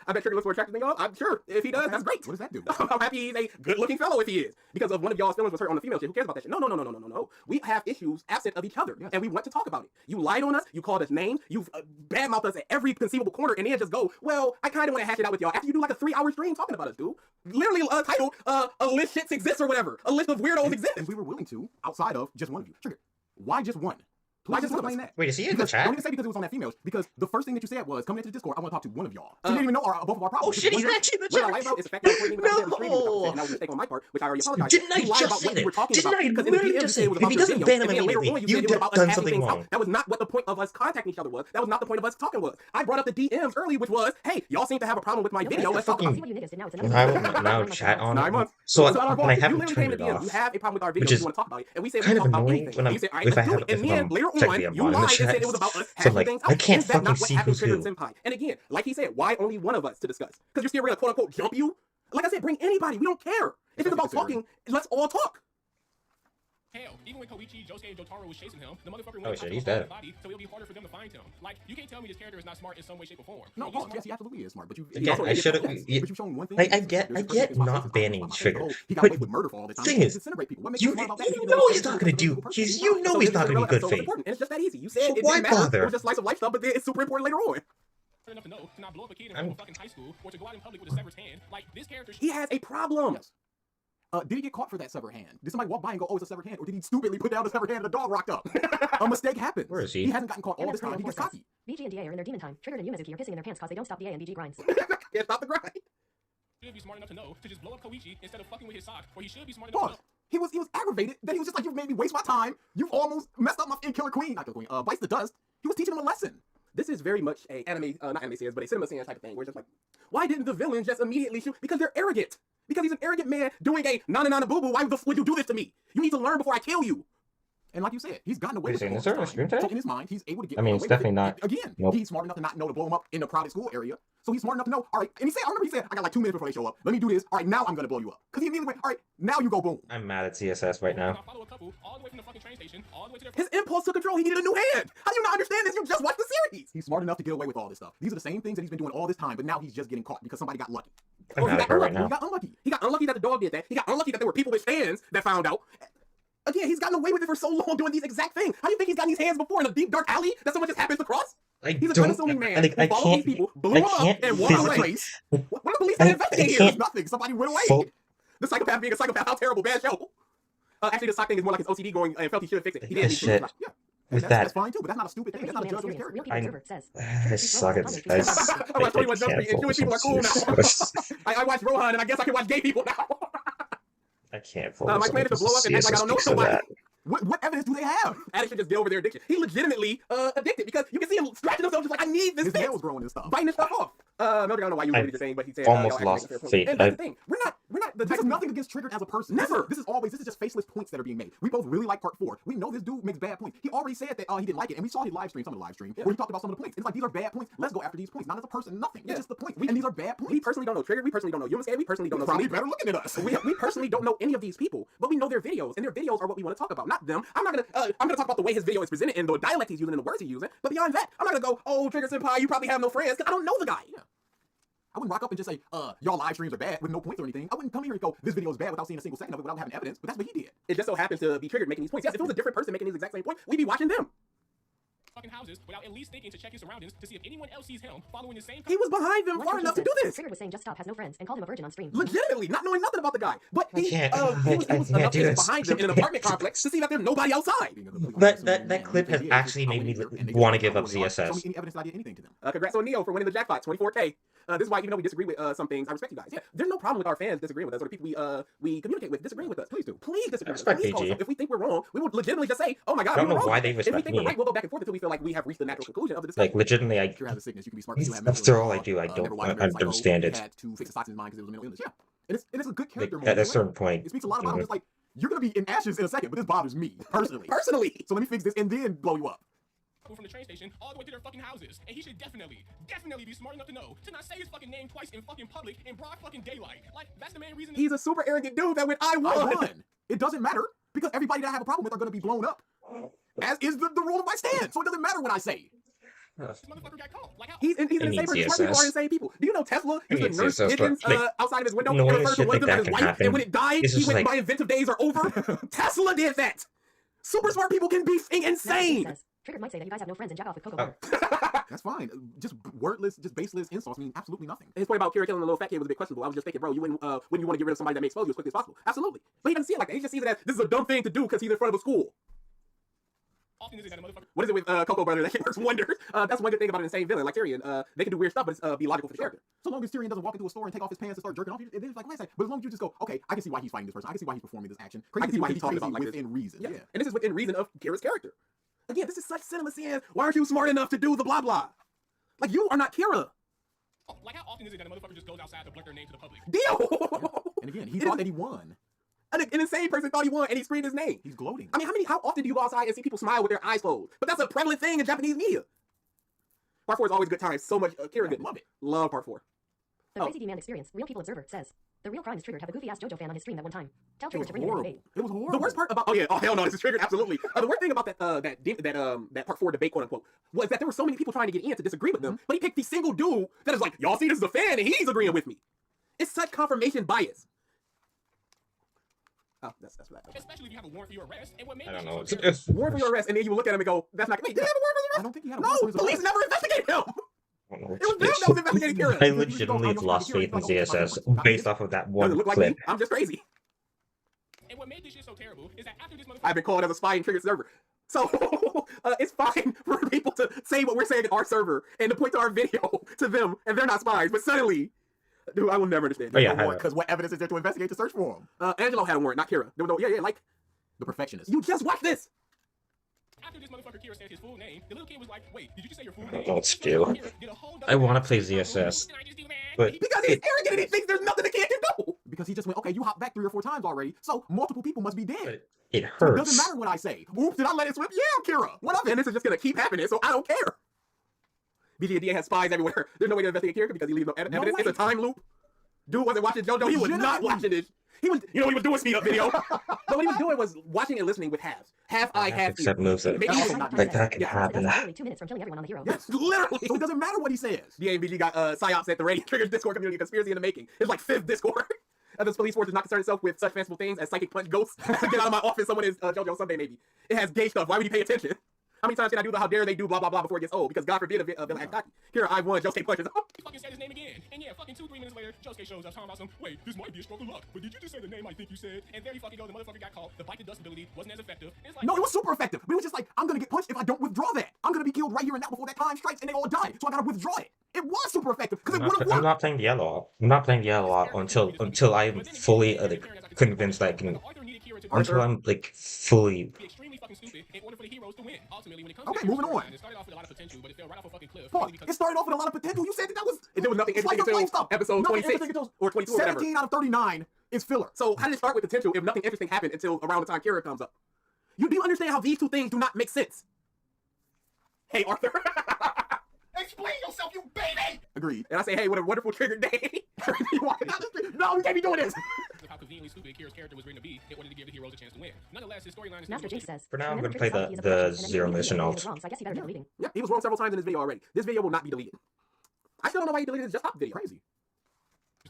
I bet Trigger looks for attractive thing, y'all. I'm sure. If he does, that's great. What does that do? I'm happy he's a good-looking fellow if he is. Because of one of y'all's feelings was hurt on the female shit. Who cares about that shit? No. We have issues absent of each other. Yes. And we want to talk about it. You lied on us. You called us names. You've badmouthed us at every conceivable corner. And then just go, well, I kind of want to hash it out with y'all. After you do like a 3-hour stream talking about us, dude. Literally titled, a list shits exists or whatever. A list of weirdos exists. And we were willing to, outside of just one of you. Trigger. Why just one? Why just explain that? Wait, is he in the Because, chat? don't even say because it was on that female. Because the first thing that you said was, come into the Discord, I want to talk to one of y'all. So you didn't even know both of our problems. Oh shit, he's One- actually in the What I chat. like about is the fact that I couldn't even understand the stream because No. and that was a mistake on my part, which I already apologized. Didn't I You lied just about say what you were that? talking Didn't about, I because in the literally DM you just said it was say, about if he your doesn't video, ban him and then later immediately, on you you said it was about us done hashing something things out. wrong. That was not what the point of us contacting each other was. That was not the point of us talking was. I brought up the DMs early, which was, hey, y'all seem to have a problem with my video. Let's talk about See it. what you niggas did now. It's I another will now chat on 9 it. months. So It's not our when fault. I You haven't literally turned came it to DM. off. You have a problem with our Which video. is You want to talk about it, and we said we kind talk of about annoying anything. when I'm- You said, all right, if I let's do have- it. And if then I'm later technically on, I'm you on the lied and chat. said it was about us So, hashing like, things I out. can't Is that not fucking what see happened who's Trigger who. Senpai? And again, like he said, why only one of us to discuss? Because you're still going to quote unquote jump you. Like I said, bring anybody. We don't care. If it's about talking, let's all talk. Hell, even when Koichi, Josuke, and Jotaro was chasing him, the motherfucker Oh, went shit, out he's to a dead. body, so it'll be harder for them to find him. Like, you can't tell me this character is not smart in some way, shape, or form. No, He's Paul, smart. yes, he absolutely is smart, but you. Again, also I should have. idiot. But you've shown one thing. Like, I get not banning Trigger. He got But away with murder for all the time. thing He is, disintegrate people. What makes You you smart about that? you know he's not gonna do. You know he's not gonna be good So faith. it's important. And it's just that easy. You said So it why didn't matter. bother? It was just slice of life stuff, but then it's super important later on. enough to know to not blow up a kid in I'm- a fucking high school or to go out in public with a severed hand. Like, this character. He has a problem. Yes. Did he get caught for that severed hand? Did somebody walk by and go, oh, it's a severed hand? Or did he stupidly put down the severed hand and the dog rocked up? A mistake happens. Where is he? He hasn't gotten caught all this time. He gets cocky. BG and DA are in their demon time. Triggered and Yumizuki are pissing in their pants cause they don't stop DA and BG grinds. Can't stop the grind. should be smart enough to know to just blow up Koichi instead of fucking with his sock, or he should be smart enough to Pause. know. He was aggravated. Then he was just like, you've made me waste my time. You've almost messed up my Killer Queen. Not Killer Queen. Bites the Dust. He was teaching him a lesson. This is very much a anime, not anime series, but a cinema series type of thing. Where it's just like, why didn't the villain just immediately shoot? Because they're arrogant. Because he's an arrogant man doing a nana boo boo. Why would you do this to me? You need to learn before I kill you. And like you said, he's gotten away Wait with a it second, all is there a this stream time. tag? So in his mind, he's able to get I mean, away it's with definitely it. not. Again, Nope. he's smart enough to not know to blow him up in a crowded school area. So he's smart enough to know, all right, and I remember he said, I got like 2 minutes before they show up. Let me do this. All right, now I'm going to blow you up. Because he immediately went, all right, now you go boom. I'm mad at CSS right now. Follow a couple all the way from the fucking train station, all the way to their. His impulse took control. He needed a new hand. How do you not understand this? You just watched the series. He's smart enough to get away with all this stuff. These are the same things that he's been doing all this time, but now he's just getting caught because somebody got lucky. I'm Or he mad at got her right unlucky. now. He got unlucky. He got unlucky that the dog did that. He got unlucky that there were people with fans that found out. Again, he's gotten away with it for so long doing these exact things. How do you think he's gotten these hands before in a deep, dark alley that someone just happens to cross? He's He's a unassuming man who followed these people, blew them up, and walked away. Place. What are the police that investigate here? There's nothing. Somebody went away. Fo- The psychopath being a psychopath. How terrible. Bad show. Actually, the sock thing is more like his OCD going and felt he should fix it. He didn't. Shit. Yeah. With That's that, fine too, but that's not a stupid The thing. crazy That's not a man judge is of his serious. character. Real people server says. I suck at this. I watch 21 Jump Street and Jewish people are cool now. I watch Rohan and I guess I can watch gay people now. I can't My focus plan on is to blow up and act like I don't know because of somebody. that. What evidence do they have? Addicts should just get over their addiction. He legitimately addicted because you can see him scratching himself just like, I need this His fix. nails growing and stuff. Biting his stuff off. Melder, I don't know why you I did the thing, but he said almost y'all lost actually make a fair point. faith. And that's the thing. We're not the This type is of nothing against Triggered as a person. Never. This is just faceless points that are being made. We both really like part 4. We know this dude makes bad points. He already said that he didn't like it, and we saw his live stream, some of the live stream, where he talked about some of the points. It's like, these are bad points. Let's go after these points. Not as a person, nothing. Yeah. It's just the point. And these are bad points. We personally don't know Trigger. We personally don't know Yumasuke. We personally don't know Probably Sonic. better looking at us. We personally don't know any of these people, but we know their videos, and their videos are what we want to talk about, not them. I'm gonna talk about the way his video is presented and the dialect he's using and the words he's using. But beyond that, I'm not gonna go, oh, Trigger Senpai, you probably have no friends, because I don't know the guy. Yeah. I wouldn't rock up and just say, y'all live streams are bad with no points or anything. I wouldn't come here and go, this video is bad without seeing a single second of it, without having evidence. But that's what he did. It just so happens to be Triggered making these points. Yes, if it was a different person making these exact same points, we'd be watching them. Fucking houses without at least thinking to check his surroundings to see if anyone else sees him following the same. He was behind them One far person enough to said, do this. Triggered was saying just stop, has no friends, and called him a virgin on stream. Legitimately, not knowing nothing about the guy. But I he can't was enough do to this. behind them in an apartment complex to see that there's nobody outside. That clip has actually made me want to give up ZSS. Any evidence that I did anything to them. Congrats on Neo for winning the jackpot, 24K. This is why, even though we disagree with some things, I respect you guys. Yeah, there's no problem with our fans disagreeing with us, or the people we communicate with disagreeing with us. Please do. Please disagree with us. Respect Please PG. also, if we think we're wrong, we will legitimately just say, oh my god, I don't we were know wrong. why they If we respect think we're me. right, we'll go back and forth until we feel like we have reached the natural conclusion of the discussion. Like, legitimately, If you have a sickness, you can be smart. You have mental after illness. all I do, I Never don't watched American Psycho. understand He it. had to fix his toxins in his mind because it was a mental illness. Yeah. And it's a good character Like, moment. at a certain point, It speaks a lot about him. It's like, you're going to be in ashes in a second, but this bothers me, personally. Personally. So let me fix this and then blow you up. From the train station all the way to their fucking houses, and he should definitely be smart enough to know to not say his fucking name twice in fucking public in broad fucking daylight. Like, that's the main reason. He's a super arrogant dude that went, I I won. won. It doesn't matter because everybody that I have a problem with are going to be blown up. As is the rule of my stand. So it doesn't matter what I say. This motherfucker got caught. Like, how? He's an insane needs person. Smart people CSS. are insane people. Do you know Tesla used to needs nurse CSS, pigeons but, like, outside of his window knowing and refer to shit one of like them as that his can wife, happen, and when it died, it's he just went, like- my inventive days are over? Tesla did that. Super smart people can be insane. Says, Triggered might say that you guys have no friends and jack off with Coco Oh. Butter. That's fine. Just wordless, just baseless insults mean absolutely nothing. His point about Kira killing the little fat kid was a bit questionable. I was just thinking, bro, you wouldn't, when you want to get rid of somebody that makes fun of you as quickly as possible. Absolutely. But he doesn't see it like that. He just sees it as, this is a dumb thing to do because he's in front of a school. Often is it that a motherfucker? What is it with Coco Brother? That shit works wonders. That's one good thing about an insane villain like Tyrion. They can do weird stuff, but it's be logical for the character. So long as Tyrion doesn't walk into a store and take off his pants and start jerking off, it's like, wait a second. But as long as you just go, okay, I can see why he's fighting this person. I can see why he's performing this action. I can see why he's talking crazy about like this. within reason. Yeah. And this is within reason of Kira's character. Again, this is such cinema sins. Why aren't you smart enough to do the blah blah? Like, you are not Kira. Like, how often is it that a motherfucker just goes outside to blurt their name to the public? Deal. And again, he thought that he won. An insane person thought he won and he screamed his name. He's gloating. I mean, how often do you go outside and see people smile with their eyes closed? But that's a prevalent thing in Japanese media. Part 4 is always good times. So much Kira good. Love it. Love part 4. The Crazy D-Man Experience, Real People Observer, says, the real crime is Triggered have a goofy-ass JoJo fan on his stream that one time. Tell It Triggered was to bring him in horrible. debate. It was horrible. The worst part about hell no, this is Triggered, absolutely. The worst thing about that part 4 debate, quote unquote, was that there were so many people trying to get in to disagree with them, but he picked the single dude that is like, y'all see, this is a fan and he's agreeing with me. It's such confirmation bias. Oh, that's that. Especially if you have a warrant for your arrest. And what made I this don't know. shit so terrible- It's Warrant for your arrest, and then you look at him and go, that's not, wait, did he have a warrant for his I arrest? don't think he had a No, warrant for his police arrest. never investigated him. It It was them that was investigating Kira. I legitimately lost faith in ZSS based off of that Does one it look like clip. me? I'm just crazy. And what made this shit so terrible is that after this motherfucker I've been called as a spy in Triggered server. So it's fine for people to say what we're saying in our server and to point to our video to them, and they're not spies. But suddenly, dude, I will never understand. Oh, yeah, Because what evidence is there to investigate to search for him? Angelo had a warrant, not Kira. There was no, like, The perfectionist. you just watch this. after this motherfucker Kira said his full name, the little kid was like, wait, did you just say your full name? Don't steal. Kira did a whole I want to double play backflip. ZSS, Did I just do that? but Because he's arrogant and he thinks there's nothing the kid can do. Because he just went, okay, you hopped back 3 or 4 times already, so multiple people must be dead. but it So it doesn't hurts. matter what I say. Oops, did I let it slip? Yeah, Kira. What up? And this is just gonna keep happening, so I don't care. BG and DA has spies everywhere. There's no way to investigate Kira because he leaves no evidence. way. It's a time loop. Dude wasn't watching JoJo. He was not Legitimately. watching this. He was, you know, what he was doing speed up video. But what he was doing was watching and listening with halves. Half eye, half ear. Accept moves that Maybe also he- not like that can Yeah. happen. That's literally 2 minutes from killing everyone on the hero. Yes. literally. So it doesn't matter what he says. DA and BG got psyops at the Radio Triggers Discord community conspiracy in the making. It's like 5th Discord. This police force does not concern itself with such fanciful things as psychic punch ghosts. Get out of my office, someone is JoJo Sunday maybe. It has gay stuff. Why would you pay attention? How many times can I do the how dare they do blah blah blah before it gets old? Because God forbid a villain act cocky. Here I won. Josuke punches. He fucking said his name again. And yeah, fucking 2-3 minutes later, Josuke shows up talking about some, wait, this might be a stroke of luck, but did you just say the name I think you said? And there you fucking go, the motherfucker got caught. The bite the dust ability wasn't as effective. It's like, No, it was super effective. But it was just like, I'm gonna get punched if I don't withdraw that. I'm gonna be killed right here and now before that time strikes and they all die. So I gotta withdraw it. It was super effective because it would have I'm worked. not playing the yellow. I'm not playing the yellow until I'm fully convinced that I can. Arthur needed Kira to until Arthur. I'm like fully. Be extremely fucking stupid in order for the heroes to win. Ultimately, when it comes Okay, to the moving storyline, on. it started off with a lot of potential, but it fell right off a fucking cliff. Pause. mainly because It started off with a lot of potential. You said that was. There was nothing interesting Slice of life until stuff. episode Nothing 26 interesting until or 22 or whatever. 17 out of 39 is filler. So how did it start with potential if nothing interesting happened until around the time Kira comes up? You do understand how these two things do not make sense? Hey, Arthur. Explain yourself, you baby! Agreed. And I say, hey, what a wonderful triggered day. You walking down the street. No, we can't be doing this. of how conveniently stupid Kira's character was written to be in order to give the heroes a chance to win. Nonetheless, his storyline is still Master the most Jake says. For now, I'm "Remember gonna play Trigger's how he is a the profession, and then Zero he Mission was alt. wrong, so I guess he better be deleting. Yeah, he was wrong several times in this video already. This video will not be deleted. I still don't know why he deleted his Just Hop video. Crazy.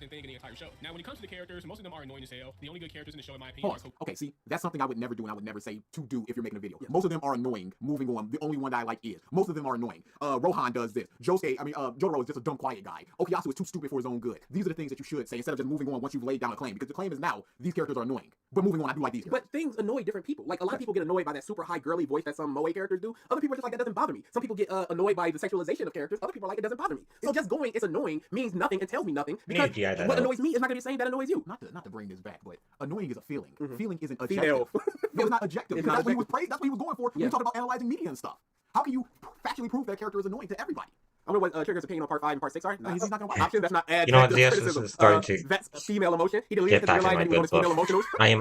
thing in the entire show. Now, when it comes to the characters, most of them are annoying as hell. The only good characters in the show, in my opinion, Pause. Okay, see, that's something I would never do and I would never say to do if you're making a video. Most of them are annoying. Moving on. The only one that I like is. Most of them are annoying. Rohan does this. Jotaro is just a dumb, quiet guy. Okuyasu is too stupid for his own good. These are the things that you should say instead of just moving on once you've laid down a claim. Because the claim is now, these characters are annoying. But moving on, I do like these characters. But things annoy different people. Like, a lot of people get annoyed by that super high girly voice that some moe characters do. Other people are just like, that doesn't bother me. Some people get annoyed by the sexualization of characters. Other people are like, it doesn't bother me. So just going, it's annoying, means nothing and tells me nothing. We need to Because GI that what out. annoys me is not going to be the same that annoys you. Not to bring this back, but annoying is a feeling. Mhm. Feeling isn't Female. objective. No, it's not objective. It's Because not that's what he was objective. praised. That's what he was going for when Yeah. you talk about analyzing media and stuff. How can you factually prove that character is annoying to everybody? I don't know what Trigger's opinion on part 5 and part 6 are. No, he's not gonna watch. Option, that's not You know what, adjective ZS is criticism. starting to That's a female emotion. He deleted get it back because in he my realized good he was female book. emotionals. I am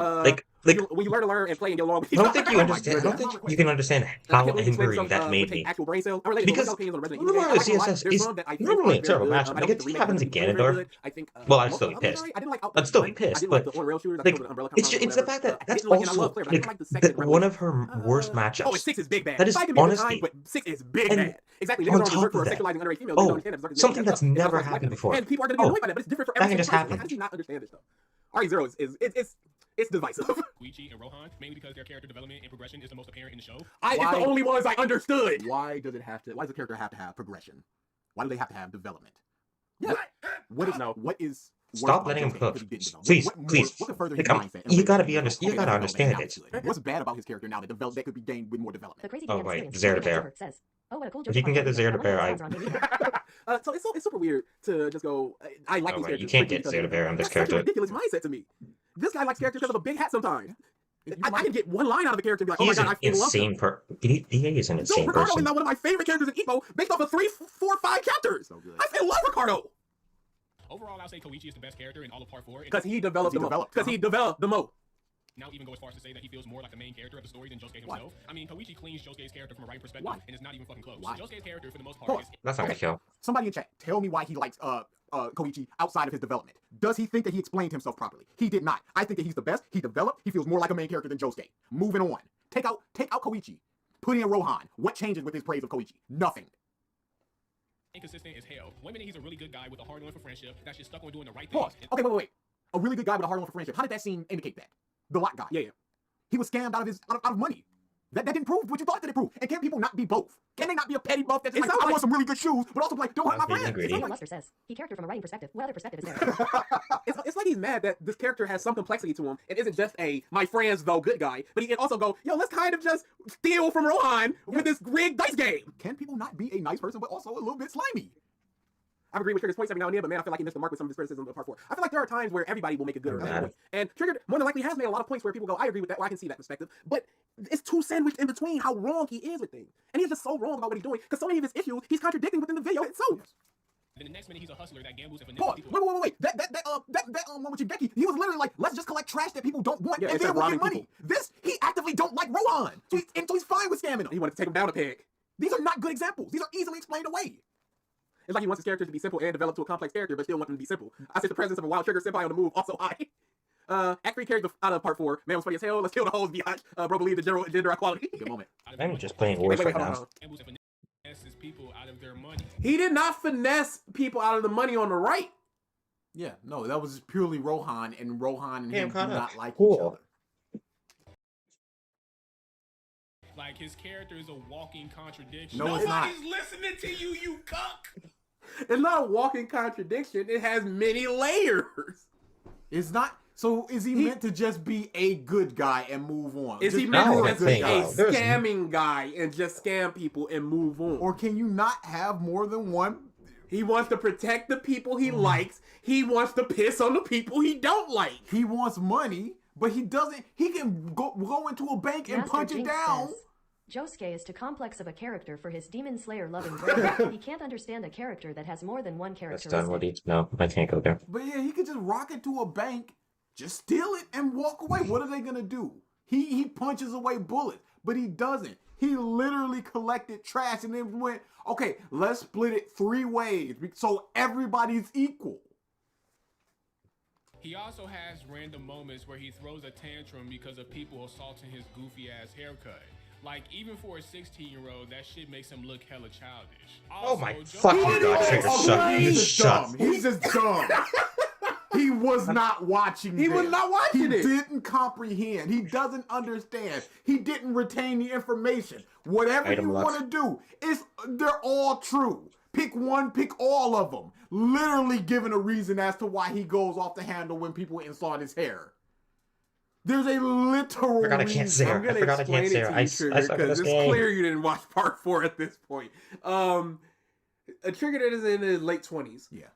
When you learn to learn and play and get along with I don't think you understand. I don't think you can understand how angry that made me. Actual brain cells. Unrelated, Because but opinions on Resident remember Evil. I like them a lot. CSS There's is some that I think normally are a terrible very matchup. good. Like, I if think this the happens remake again, is very Ganondorf, good. I think, well, I'd most still of be the others pissed. are alright. I didn't like I'd still be I pissed, didn't like but the rail shooters. like, I the Umbrella it's Compound the or fact whatever. that that's I didn't like it, and I also love Claire, but I didn't like like the second that one Revelation. of her worst Oh, matchups. and 6 is big bad. That is 5 can be a good honesty. time, but 6 is big And bad. Exactly. on Niggas are on top reserved for of that, sexualizing underage females. oh, They don't understand it. It's something that's and never also happened before. And people are going to be annoyed by that, but it's different for That every can just single person. happen. How does he not understand this stuff? RE0 it's divisive. Koichi and Rohan, mainly because their character development and progression is the most apparent in the show. It's Why? the only ones I understood. Why does the character have to have progression? Why do they have to have development? Yeah. What is worse Stop about letting him Joseph cook. because he didn't develop? Please, What more- please. What could further Like, his mindset? and you make gotta him be feel, you okay, gotta that's understand development, it. now good. What's bad about his character now that could be gained with more The development? crazy Oh, DM right, experience. Zero to Peter Bear. Expert says, "Oh, what a cool If you can get the Zero to Bear, I So it's super weird to just go. I like Oh, these right, you characters. can't strictly get because Zero to Bear on this that's such a character. ridiculous mindset to me. This guy likes characters because of a big hat sometimes. If you I like- can get one line out of the character and be like, oh my He's god, an I feel love him. insane he is an Dude, insane Ricardo person. is now one of my favorite characters in Epo based off of 3, 4, 5 chapters. So good. I feel love Ricardo Overall, I'll say Koichi is the best character in all of part 4. because he developed the mo. developed, Because he developed the mo. Now even go as far as to say that he feels more like the main character of the story than Josuke Why? himself. I mean, Koichi cleans Josuke's character from a writing perspective, Why? and it's not even fucking close. Why? Josuke's character, for the most part, Pause. is That's not gonna Okay. kill. Somebody in chat, tell me why he likes Koichi outside of his development. Does he think that he explained himself properly? He did not. I think that he's the best. He developed. He feels more like a main character than Josuke. Moving on. Take out Koichi. Put in Rohan. What changes with his praise of Koichi? Nothing. inconsistent as hell. One minute he's a really good guy with a hard on for friendship that's just stuck on doing the right Pause. thing. Okay, wait. A really good guy with a hard on for friendship. How did that scene indicate that? The lot guy. Yeah. He was scammed out of money. That didn't prove what you thought that it proved. And can people not be both? Can they not be a petty buff that's It just like, sounds I like- want some really good shoes, but also like, don't hurt my Being friends? greedy. Daniel Luster says, he character from a writing perspective. What other perspective is there? It's like he's mad that this character has some complexity to him. It isn't just a my friends though good guy, but he can also go, yo, let's kind of just steal from Rohan with this rigged dice game. Can people not be a nice person, but also a little bit slimy? I agree with Trigger's points every now and then, but man, I feel like he missed the mark with some of his criticism of part 4. I feel like there are times where everybody will make a good or bad Yeah. point. And Trigger more than likely has made a lot of points where people go, I agree with that, or I can see that perspective. But it's too sandwiched in between how wrong he is with things. And he's just so wrong about what he's doing, because so many of his issues he's contradicting within the video itself. Then the next minute he's a hustler that gambles and Pause. finesses people. Wait. That one with Becky, he was literally like, let's just collect trash that people don't want, Yeah, and instead then of we'll robbing get money. This, he actively don't like Rohan. So he's fine with scamming him. He wanted to take him down a peg. These are not good examples. These are easily explained away. It's like he wants his characters to be simple and develop to a complex character, but still want them to be simple. I said the presence of a wild Trigger senpai on the move also high. Act 3 carried out of part 4. Man was funny as hell. Let's kill the hoes, biatch. Bro, believe the general gender equality. Good moment. I'm just playing Wait, worse right hold now. on. Gambles and finesses people out of their money. He did not finesse people out of the money on the right. Yeah, no, that was purely Rohan, and Rohan and Yeah, him do kinda not like each cool. other. Like, his character is a walking contradiction. No, it's not. Nobody's listening to you, you cuck! It's not a walking contradiction. It has many layers. It's not. So is he meant to just be a good guy and move on? Is he Just meant No, to I just be think- a there's- scamming guy and just scam people and move on? or can you not have more than one? He wants to protect the people he likes. He wants to piss on the people he don't like. He wants money, But he doesn't. He can go into a bank and Master punch Jinx it down. says, Josuke is too complex of a character for his demon slayer loving brain. He can't understand a character that has more than one That's characteristic. done. What do you... No, I can't go there. But yeah, he could just rock into a bank, just steal it, and walk away. What are they gonna do? He punches away bullets, but he doesn't. He literally collected trash and then went, okay, let's split it 3 ways so everybody's equal. He also has random moments where he throws a tantrum because of people assaulting his goofy ass haircut. Like, even for a 16-year-old, that shit makes him look hella childish. Oh my Also, fucking Joe- god, Trigger, shut. You He's just shut. dumb. He's just dumb. He was not watching He this. was not watching He it. didn't comprehend. He doesn't understand. He didn't retain the information. Whatever Item you left. want to do, they're all true. Pick one, pick all of them. Literally giving a reason as to why he goes off the handle when people insult his hair. There's a literal I forgot I can't reason. say I'm gonna I forgot I explain can't it say to I you, suck Trigger, at because this it's game. clear you didn't watch part 4 at this point. Trigger is in his late 20s. Yeah.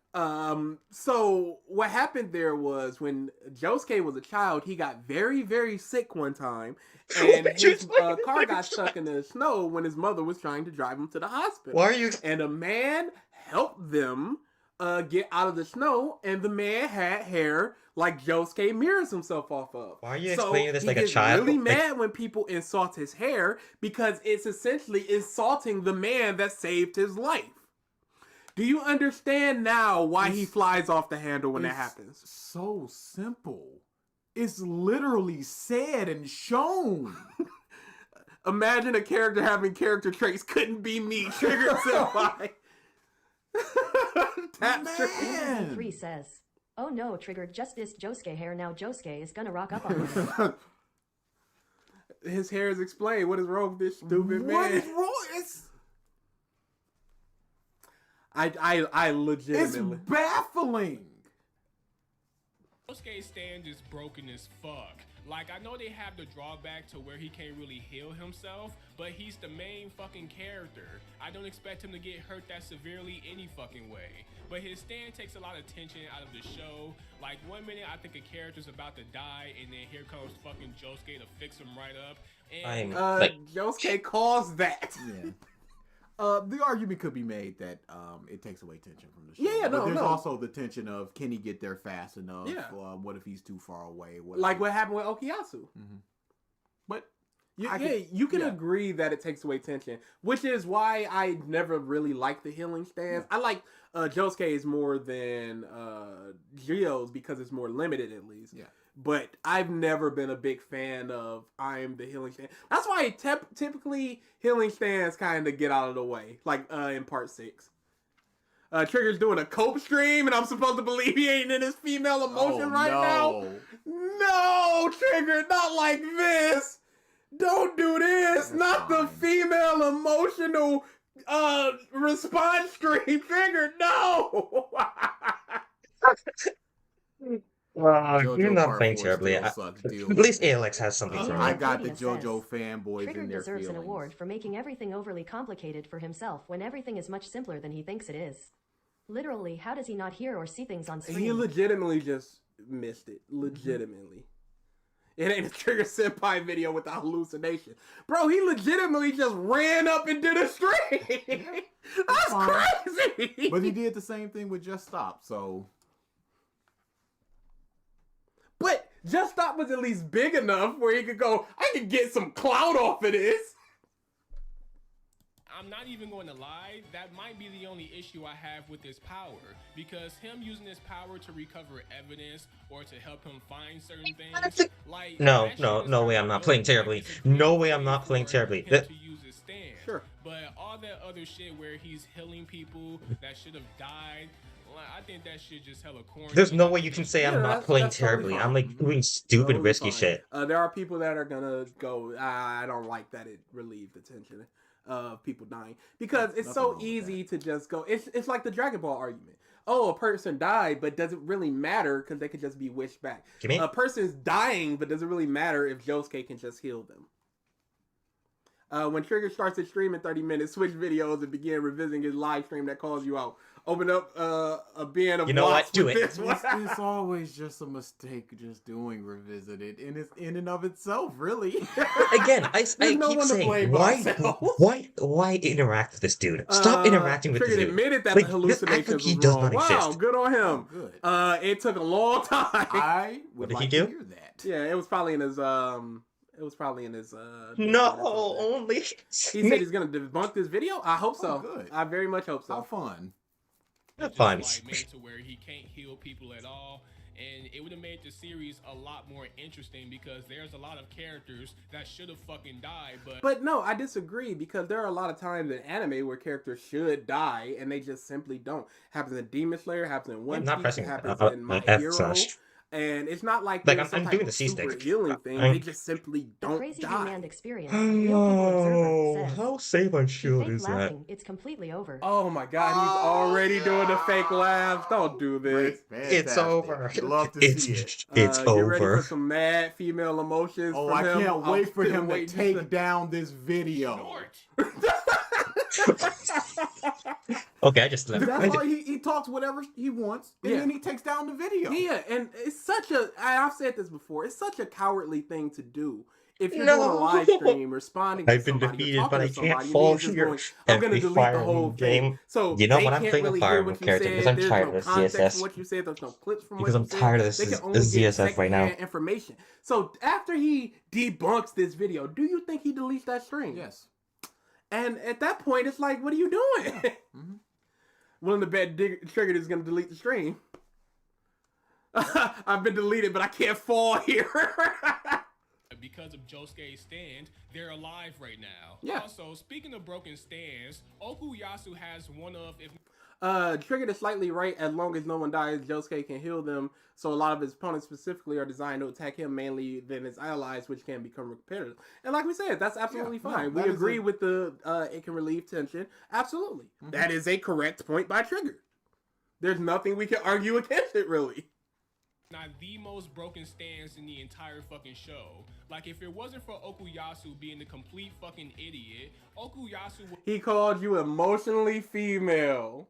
So what happened there was when Josuke was a child, he got very, very sick one time, and his car got stuck in the snow when his mother was trying to drive him to the hospital. Why are you... And a man helped them get out of the snow, and the man had hair like Josuke mirrors himself off of. Why are you explaining this like a he gets child? really Like- mad when people insult his hair because it's essentially insulting the man that saved his life. Do you understand now why he flies off the handle when that It's happens? so simple. It's literally said and shown. Imagine a character having character traits couldn't be me, Trigger Senpai. That's Man. 3 says, oh no, Trigger just dissed Josuke hair. Now Josuke is gonna rock up on him. His hair is explained. What is wrong with this stupid What man? is wrong? I It's legitimately. baffling. Josuke's stand is broken as fuck. Like, I know they have the drawback to where he can't really heal himself, but he's the main fucking character. I don't expect him to get hurt that severely any fucking way. But his stand takes a lot of tension out of the show. Like, one minute I think a character's about to die, and then here comes fucking Josuke to fix him right up. And Josuke caused that. Yeah. The argument could be made that it takes away tension from the show. Yeah, but no, there's no. also the tension of can he get there fast enough? Yeah. What if he's too far away? Like what happened with Okuyasu. But You I can could- yeah. agree that it takes away tension, which is why I never really liked the healing stance. I like Josuke's more than Gio's because it's more limited at least. Yeah. But I've never been a big fan of I'm the healing stand. That's why typically healing stands kind of get out of the way, like in part 6. Trigger's doing a cope stream, and I'm supposed to believe he ain't in his female emotion now. No, Trigger, not like this. Don't do this. That's not the fine. female emotional response stream. Trigger, no. Well, you're JoJo not Part playing 4 terribly. still At sucks, deal least with it. Alex has something for I me. got the Media says, JoJo fanboys Trigger in their deserves an feelings. award for making everything overly complicated for himself when everything is much simpler than he thinks it is. Literally, how does he not hear or see things on screen? He legitimately just missed it. Legitimately. It ain't a Trigger Senpai video with the hallucination. Bro, he legitimately just ran up and did a stream. That's fine. crazy. But he did the same thing with Just Stop, so But Just Stop was at least big enough where he could go, I could get some clout off of this. I'm not even going to lie, that might be the only issue I have with this power, because him using this power to recover evidence or to help him find certain things, like No, that no, shit is no kind way of I'm not low playing point terribly. disagreement No way I'm not for playing terribly. him That- to use his stand. Sure. But all that other shit where he's healing people that should have died, like, I think that shit just hella corny. There's no way you can say I'm Yeah, not that's- playing that's totally terribly. fine. I'm like doing stupid, Totally risky fine. shit. There are people that are gonna go, I don't like that it relieved the tension of people dying. Because it's Nothing so wrong with easy to just go, it's like the Dragon Ball argument. Oh, a person died, but does it really matter because they could just be wished back? You mean? A person's dying, but does it really matter if Josuke can just heal them? When Trigger starts his stream in 30 minutes, switch videos and begin revisiting his live stream that calls you out. Open up a bin of You know what? watts Do with it. this. It's always just a mistake just doing revisited, and it's in and of itself, really. Again, I There's no keep one to saying, blame but why, ourselves. why interact with this dude? Stop interacting with this Trigger dude. admitted that Like, the this act hallucinations like he was does wrong. not Wow, exist. good on him. Good. It took a long time. I would What did he like do? to hear that. Yeah, it was probably in his No, Discord or something. only. He said he's gonna debunk this video. I hope so. good. I very much hope How so. fun. Just Fun. like made to where he can't heal people at all, and it would have made the series a lot more interesting because there's a lot of characters that should have fucking died, But no, I disagree because there are a lot of times in anime where characters should die and they just simply don't. Happens in Demon Slayer, happens in One I'm Piece, not pressing happens in My F Hero. slash. And it's not like Like, there's some I'm type doing of the C-stick. super healing thing. I'm- They just simply A don't crazy die. demand experience. Real people observer says. How safe and He sure faked is that? laughing. It's completely over. Oh my god, he's already doing the fake laughs. Don't do this. It's over. Love to It's see it. it's Get ready for over. some mad female emotions. Oh, from I him. can't I'm wait for still him to waiting take down this video. Short. Okay, I just left. That's why he talks whatever he wants, and Yeah. then he takes down the video. Yeah, and it's such a. I've said this before. It's such a cowardly thing to do. If you're No. doing a live stream, responding to I've been somebody, defeated, you're but talking I to can't somebody, fall you're just here going, I'm gonna every delete the Fire whole Emblem thing. game. So You know they what? I'm can't playing a really Fire hear Emblem what you character said. because I'm There's tired no of this context CSS. from what you said. There's no clips from Because what I'm you said. tired of this They can only get ZSF right now. secondhand information. So after he debunks this video, do you think he deletes that stream? Yes. And at that point, it's like, what are you doing? Mhm. Willing to bet Trigger is going to delete the stream. I've been deleted, but I can't fall here. Because of Josuke's stand, they're alive right now. Yeah. Also, speaking of broken stands, Okuyasu has one of, if Triggered is slightly right. As long as no one dies, Josuke can heal them. So a lot of his opponents specifically are designed to attack him mainly than his allies, which can become repetitive. And like we said, that's absolutely Yeah, no, fine. We that is agree with the it can relieve tension. Absolutely. That is a correct point by Trigger. There's nothing we can argue against it, really. not the most broken stands in the entire fucking show. Like, if it wasn't for Okuyasu being the complete fucking idiot, Okuyasu would... He called you emotionally female.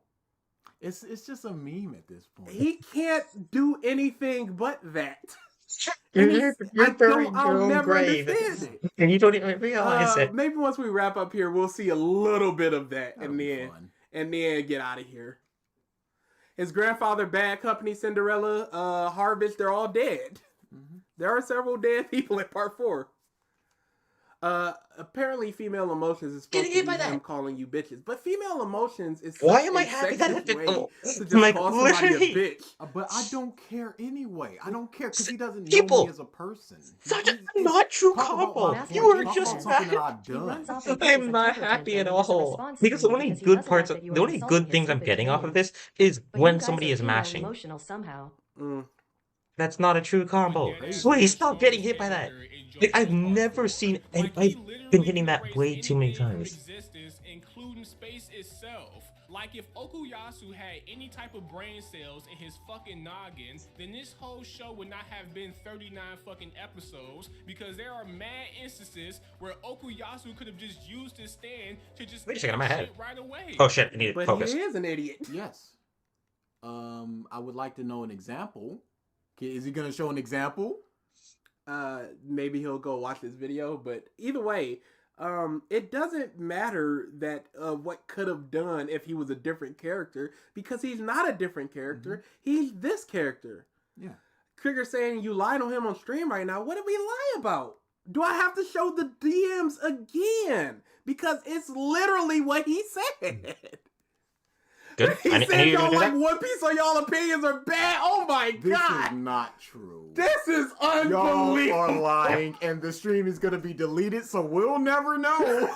It's just a meme at this point. He can't do anything but that. You're burying I'll your own never grave, understand it. and you don't even realize it. Maybe once we wrap up here, we'll see a little bit of that, That'll be and fun. then get out of here. His grandfather, Bad Company, Cinderella, Harvest, they're all dead. Mhm. There are several dead people in part 4. Apparently female emotions is supposed Get to hit be by him that. calling you bitches. But female emotions is Why such am I a happy that sexist it- way oh, to just like, call somebody literally. a bitch. But I don't care anyway. I don't care because he doesn't know People. me as a person. Such a He's- not true talk about combo. my You point. are Talk just about something that mad. I've He runs done. off and takes I'm a not temper happy at tantrum as a all. response to Because the you only because he good doesn't parts, like that you the are only insulting good his things I'm stupid getting off of opinions. this is But you when guys somebody are is female mashing. emotional somehow. Mm. That's not a true combo. Please stop getting hit by that. Like, I've never seen, and I've been hitting that way too many times. Existence, including space itself. Like, if Okuyasu had any type of brain cells in his fucking noggin, then this whole show would not have been 39 fucking episodes, because there are mad instances where Okuyasu could have just used his stand to just Wait a second, I'm kill ahead. shit right away. Oh shit, I need to But focus. he is an idiot. Yes. I would like to know an example. Is he gonna show an example? Maybe he'll go watch this video, but either way, it doesn't matter that what could have done if he was a different character, because he's not a different character. He's this character. Yeah. Trigger saying you lied on him on stream right now. What did we lie about? Do I have to show the DMs again? Because it's literally what he said. Good. He I need said you to y'all do like that. One Piece or y'all opinions are bad. Oh my This god. is not true. This is Y'all unbelievable. are lying, and the stream is gonna be deleted, so we'll never know.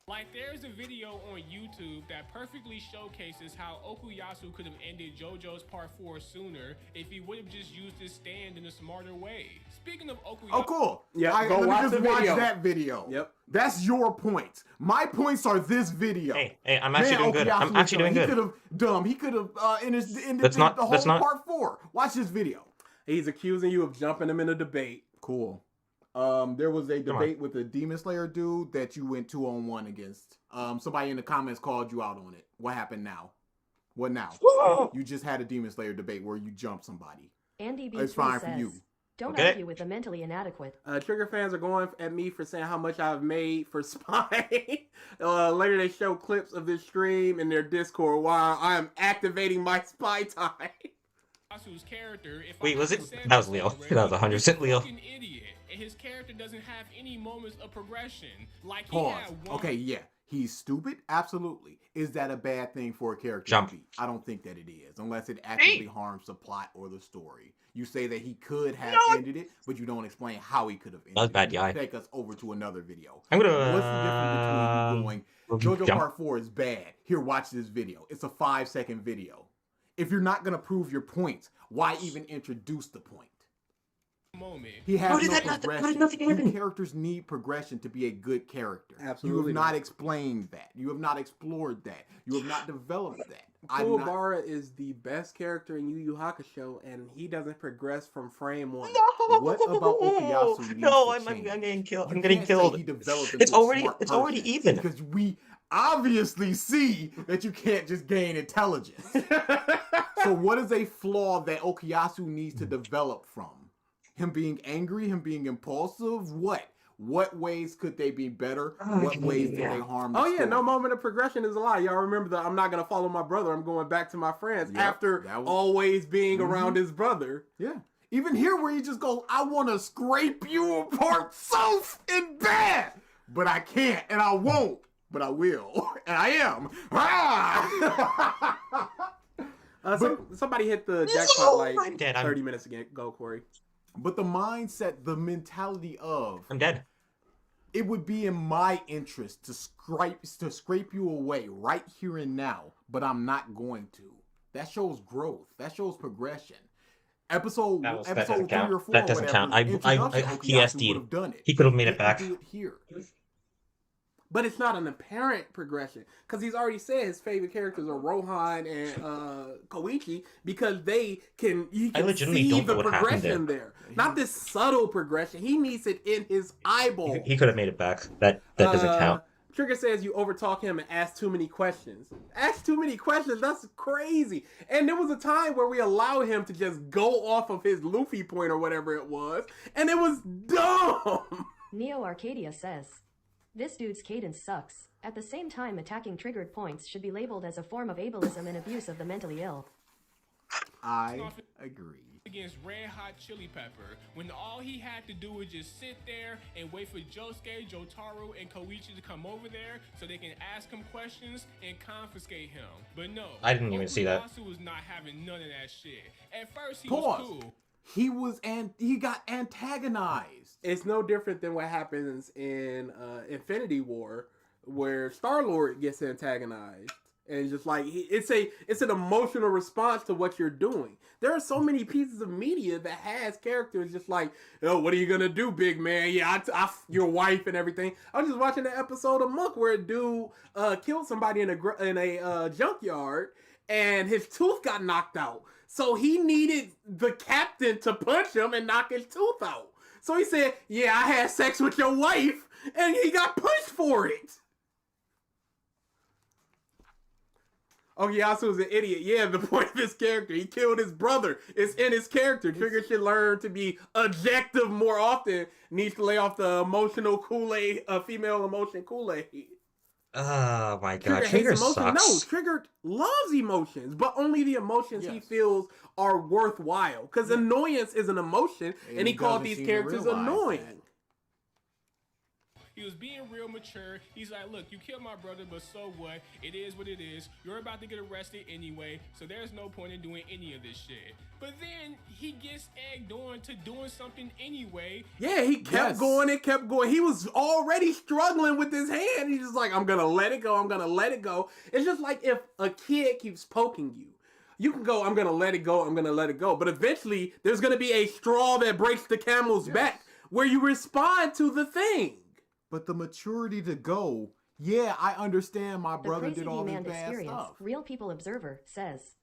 Like, there's a video on YouTube that perfectly showcases how Okuyasu could have ended JoJo's Part 4 sooner if he would have just used his stand in a smarter way. Speaking of Okuyasu... Oh, cool. Yeah, go let me watch just the watch video. that video. Yep. That's your points. My points are this video. Hey, I'm actually doing good. I'm actually doing He good. could have He could have ended Let's not- the let's whole not- part 4. Watch this video. He's accusing you of jumping him in a debate. Cool. There was a Come on. debate with the Demon Slayer dude that you went 2-on-1 against. Somebody in the comments called you out on it. What happened now? What now? You just had a Demon Slayer debate where you jumped somebody. Andy B3 It's fine says, for you. don't Okay. argue with the mentally inadequate. Trigger fans are going at me for saying how much I've made for Spy. Later they show clips of this stream in their Discord while I am activating my Spy time. Character, if Wait, I was it? haven't said That was this Leo. already, That was 100% Leo. he's a fucking idiot, and his character doesn't have any moments of progression. Like he Pause. had one. Okay, yeah. He's stupid? Absolutely. Is that a bad thing for a character Jump. to be? I don't think that it is, unless it actively harms the plot or the story. You say that he could have ended it, but you don't explain how he could have ended That was bad, it. yeah. Take us over to another video. I'm gonna, What's the difference between you going, JoJo jump. Part 4 is bad. Here, watch this video. It's a 5-second video. If you're not going to prove your points, why even introduce the point? Moment. He has How did no that not- progression. how did nothing Your happen? characters need progression to be a good character. Absolutely You have not not. explained that. You have not explored that. You have not developed that. I'm not- Kuwabara is the best character in Yu Yu Hakusho, and he doesn't progress from frame 1. What about Okuyasu needs No, to I'm change? getting killed. You I'm getting can't say killed. he developed It's into a already smart already person, even. because we obviously see that you can't just gain intelligence. So what is a flaw that Okuyasu needs to develop from? Him being angry, him being impulsive? What? What ways could they be better? What ways did they harm the Oh yeah, story? no moment of progression is a lie. Y'all remember the I'm not gonna follow my brother, I'm going back to my friends Yep, after that was- always being Mhm. around his brother. Yeah. Even here where he just goes, I want to scrape you apart so in bad, but I can't and I won't, but I will. And I am. Ah! Somebody hit the jackpot like I'm dead. 30 minutes ago, Corey. But the mindset, the mentality of, I'm dead. it would be in my interest to scrape you away right here and now, but I'm not going to. That shows growth. That shows progression. Episode That 3 doesn't or count. 4, That doesn't whatever, count. I introduction, he Okuyasu SD'd. would have done it. He could have made it Didn't back. do it here. But it's not an apparent progression because he's already said his favorite characters are Rohan and Koichi because you can legitimately see don't the know what happened progression there. Not this subtle progression. He needs it in his eyeball. He could have made it back. That doesn't count. Trigger says you overtalk him and ask too many questions. Ask too many questions? That's crazy. And there was a time where we allowed him to just go off of his Luffy point or whatever it was, and it was dumb. Neo Arcadia says, this dude's cadence sucks. At the same time, attacking triggered points should be labeled as a form of ableism and abuse of the mentally ill. I agree. Against Red Hot Chili Pepper, when all he had to do was just sit there and wait for Josuke, Jotaro, and Koichi to come over there so they can ask him questions and confiscate him. But no, I didn't even see that. Okuyasu was not having none of that shit. At first, he Pause. was cool. He got antagonized. It's no different than what happens in Infinity War, where Star-Lord gets antagonized. And it's just like it's an emotional response to what you're doing. There are so many pieces of media that has characters just like, oh, what are you gonna do, big man? Yeah, your wife and everything. I was just watching the episode of Monk where a dude killed somebody in a junkyard, and his tooth got knocked out. So he needed the captain to punch him and knock his tooth out. So he said, "Yeah, I had sex with your wife," and he got punched for it. Okuyasu is an idiot. Yeah, the point of his character, he killed his brother. It's in his character. Trigger should learn to be objective more often. Needs to lay off the emotional Kool-Aid, female emotion Kool-Aid. Oh my god, Trigger Trigger hates emotions. sucks. No, Trigger loves emotions, but only the emotions he Yes. feels are worthwhile. Because annoyance is an emotion, and he called doesn't these seem to characters realize annoying. that. He was being real mature. He's like, look, you killed my brother, but so what? It is what it is. You're about to get arrested anyway, so there's no point in doing any of this shit. But then he gets egged on to doing something anyway. Yeah, he kept Yes. going and kept going. He was already struggling with his hand. He's just like, I'm going to let it go. I'm going to let it go. It's just like if a kid keeps poking you. You can go, I'm going to let it go. I'm going to let it go. But eventually, there's going to be a straw that breaks the camel's back where you respond to the thing. But the maturity to go, yeah, I understand my The brother Crazy did all this Man bad Experience, stuff. Real People Observer, says,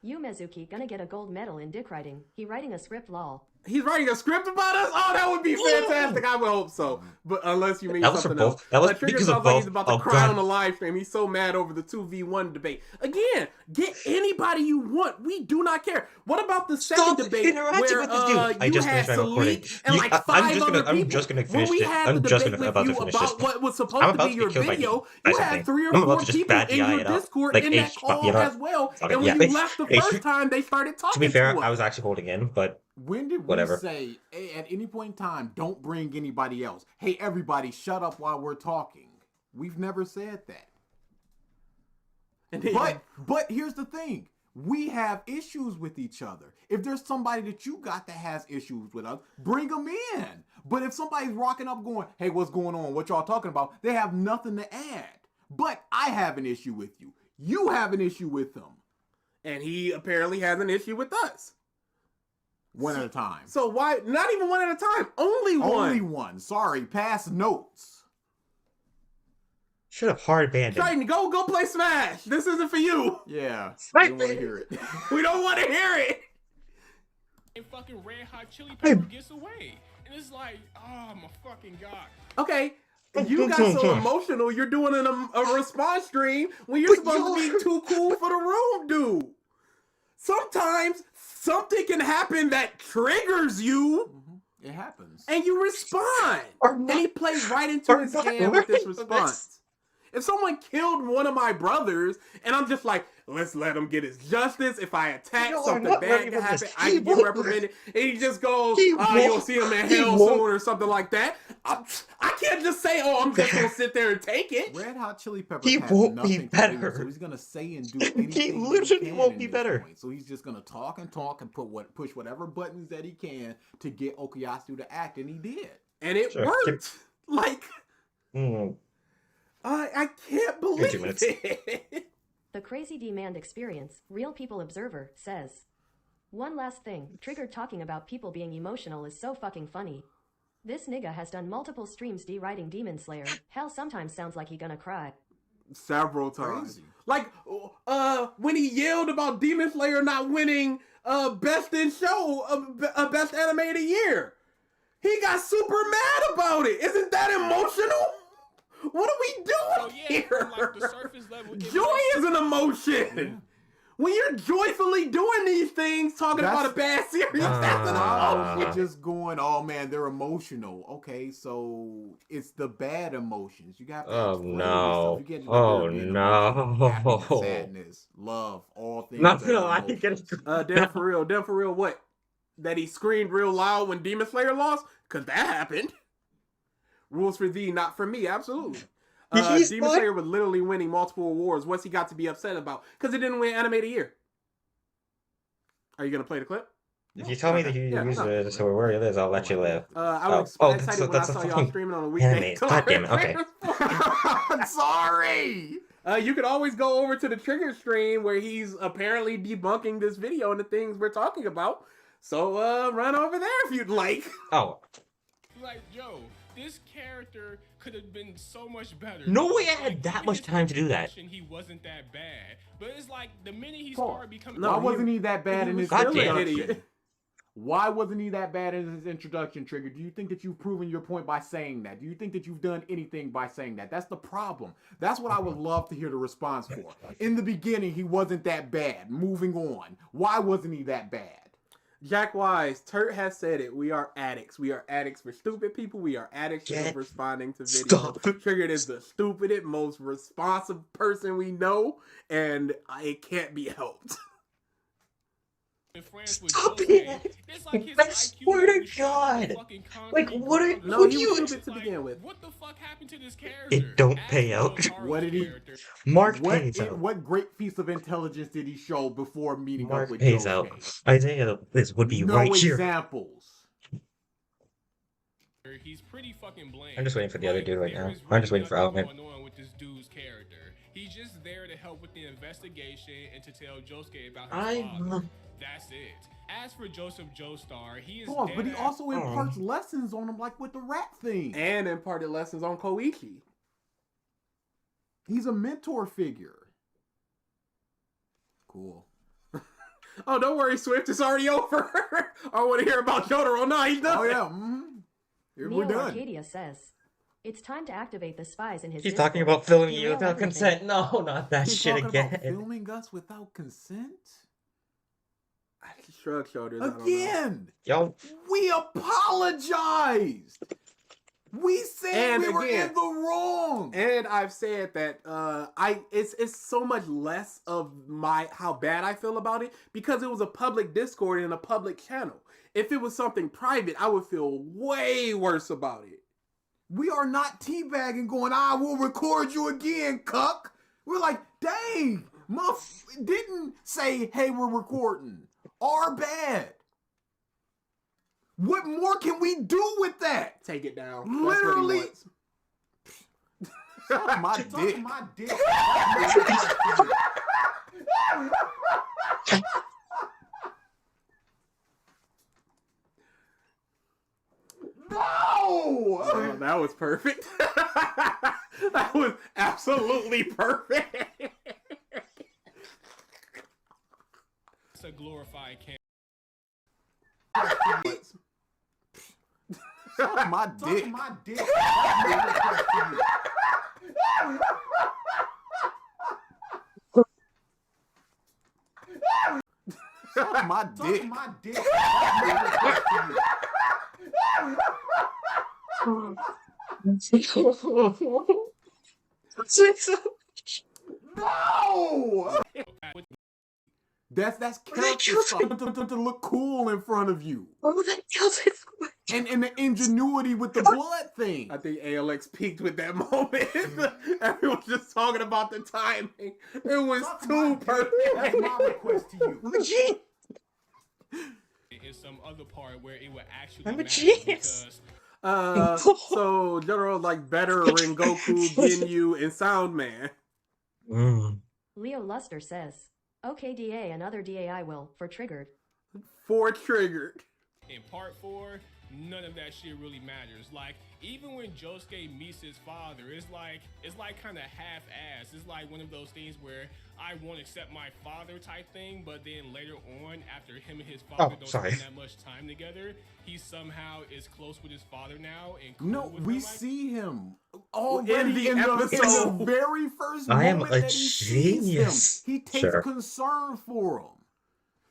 Yu Mezuki gonna get a gold medal in dick writing. He writing a script lol. He's writing a script about us? Oh, that would be fantastic. I would hope so. But unless you mean That was for something else. both. That was Trigger because of sounds like he's both. about to Oh, cry on God. the live stream. He's so mad over the 2v1 debate. Again, get anybody you want. We do not care. What about the second Stop debate interacting where with this dude. I you just had finished my recording. Salik and like five other people? I'm just gonna When finish we this. had I'm the just debate with about to you finish about this. what was I'm supposed to about be to your be killed by video, by you had something. 3 or I'm about 4 to just people bad in DI your it out. Discord Like, in that call you know, as well. okay, And yeah, when you left the hey, first time, they started talking to be fair, to us. I was actually holding in, but When did whatever. we say, hey, at any point in time, don't bring anybody else? Hey, everybody, shut up while we're talking. We've never said that. But here's the thing. We have issues with each other. If there's somebody that you got that has issues with us, bring them in. But if somebody's rocking up going, hey, what's going on? What y'all talking about? They have nothing to add. But I have an issue with you. You have an issue with them. And he apparently has an issue with us. One at a time. So why not even one at a time? Only one. Only one. Sorry, pass notes. Should have hard banned him. Triton, go play Smash. This isn't for you. Yeah. Right, We don't want to man. hear it. We don't want to hear it. And fucking Red Hot Chili Pepper gets away. And it's like, oh my fucking god. Okay, you got so emotional. You're doing a response stream when you're supposed to be too cool for the room, dude. Sometimes something can happen that triggers you, It happens. and you respond. And he plays right into We're his not hand with this learning from response. If someone killed one of my brothers, and I'm just like, let's let him get his justice. If I attack, You are something not bad learning can from this. happen. I He can get won't. reprimanded. And he just goes, He you'll won't. see him in He hell won't. soon or something like that. I can't just say, oh, I'm just going to sit there and take it. Red Hot Chili Peppers He has won't be nothing to lose, better. so he's gonna say and do anything. He that literally can won't in be this better. point. So he's just gonna talk and push whatever buttons that he can to get Okuyasu to act, and he did. And it Sure. worked. Like, Mm. I can't 2 believe minutes. it. The Crazy Demand Experience, Real People Observer, says. One last thing, Triggered talking about people being emotional is so fucking funny. This nigga has done multiple streams deriding Demon Slayer. Hell, sometimes sounds like he gonna cry. Several times. Crazy. Like, when he yelled about Demon Slayer not winning Best in Show, Best Anime of the Year. He got super mad about it. Isn't that emotional? What are we doing So yeah, here? from like the surface level, it Joy makes- is an emotion. When you're joyfully doing these things, talking That's- about a bad series, that's an We're emotion. just going, oh man, they're emotional. Okay, so it's the bad emotions. You got to Oh, explain no. yourself. You can't just Oh, there being no. emotions, happiness, sadness, love, all things. No, that no, are I can get emotions. it. Damn for real, what? That he screamed real loud when Demon Slayer lost? Because that happened. Rules for thee, not for me, absolutely. He's Demon not- Slayer was literally winning multiple awards. What's he got to be upset about? Because it didn't win Anime of the Year. Are you going to play the clip? If you tell me that you Yeah, use no. it, so where it is, I'll let you live. I was Oh, excited that's- when I that's a saw y'all fucking streaming on a weekday. anime. God damn it, okay. I'm sorry. You could always go over to the Trigger stream where he's apparently debunking this video and the things we're talking about. So run over there if you'd like. Oh, Like, yo, this character could have been so much better. No way I had Like, that in much his time to do that. introduction, He wasn't that bad, but it's like the minute he Paul, started becoming, No, Why he- wasn't he that bad in was his God still damn an introduction? idiot. Why wasn't he that bad in his introduction, Trigger? Do you think that you've proven your point by saying that? Do you think that you've done anything by saying that? That's the problem. That's what I would love to hear the response for. In the beginning, he wasn't that bad. Moving on. Why wasn't he that bad? Jack Wise, Turt has said it. We are addicts. We are addicts for stupid people. We are addicts Get- of responding to videos. Stop. Triggered is the stupidest, most responsive person we know, and it can't be helped. friends with Stop Josuke, it. it's like his I IQ swear to level shot God. to fucking Like, concrete what are- jungle. No, what he do was you- stupid to begin with. What the fuck happened to this character? It don't Ask pay the out. Naruto What did he- character. Mark pays What, out. what great piece of intelligence did he show before meeting Mark up with pays Josuke? out. Isaiah, this would be No right here. examples. He's pretty fucking bland. I'm just waiting for the other dude right there now. is I'm just really waiting for nothing Alvin. going on with this dude's character. He's just there to help with the investigation and to tell Josuke about his father. That's it. As for Joseph Joestar, he is Pause, but he dead also imparts lessons on him, like with the rap thing. And imparted lessons on Koichi. He's a mentor figure. Cool. Oh, don't worry, Swift. It's already over. I want to hear about Jotaro. No, he's done. Oh yeah. We're Neo done. Arcadia says, "It's time to activate the spies in his He's Discord. talking about filming you Derail without everything." consent. No, not that He's shit talking again. about filming us without consent. I shrug shoulders. I don't know. Again, Yo, we apologized. We said And we were again- in the wrong. And I've said that it's so much less of how bad I feel about it because it was a public Discord and a public channel. If it was something private, I would feel way worse about it. We are not teabagging going, I will record you again, cuck. We're like, dang, muff didn't say, hey, we're recording. Our bad. What more can we do with that? Take it down. Literally. That's what he wants. Suck my dick. My dick. No! Oh, that was perfect. That was absolutely perfect. It's a glorified camp. Suck my dick. My dick. Suck my dick. My dick. No! That's character stuff to look cool in front of you. Oh, that kills it. And the ingenuity with the blood thing. I think ALX peaked with that moment. Everyone's just talking about the timing. It was too perfect. That's my request to you. In some other part where it would actually I'm a matter genius. because So General like better Rengoku, Ginyu, and Soundman. Leo Luster says, "Okay, DA, another DAI will for triggered." For triggered. in part 4, none of that shit really matters. Like, even when Josuke meets his father, it's like kind of half-assed. It's like one of those things where I won't accept my father type thing, but then later on, after him and his father don't spend that much time together, he somehow is close with his father now and cool No, with we him, like, see him already In in the the episode. very first I am moment a that he sees genius. him. He takes Sure. concern for him.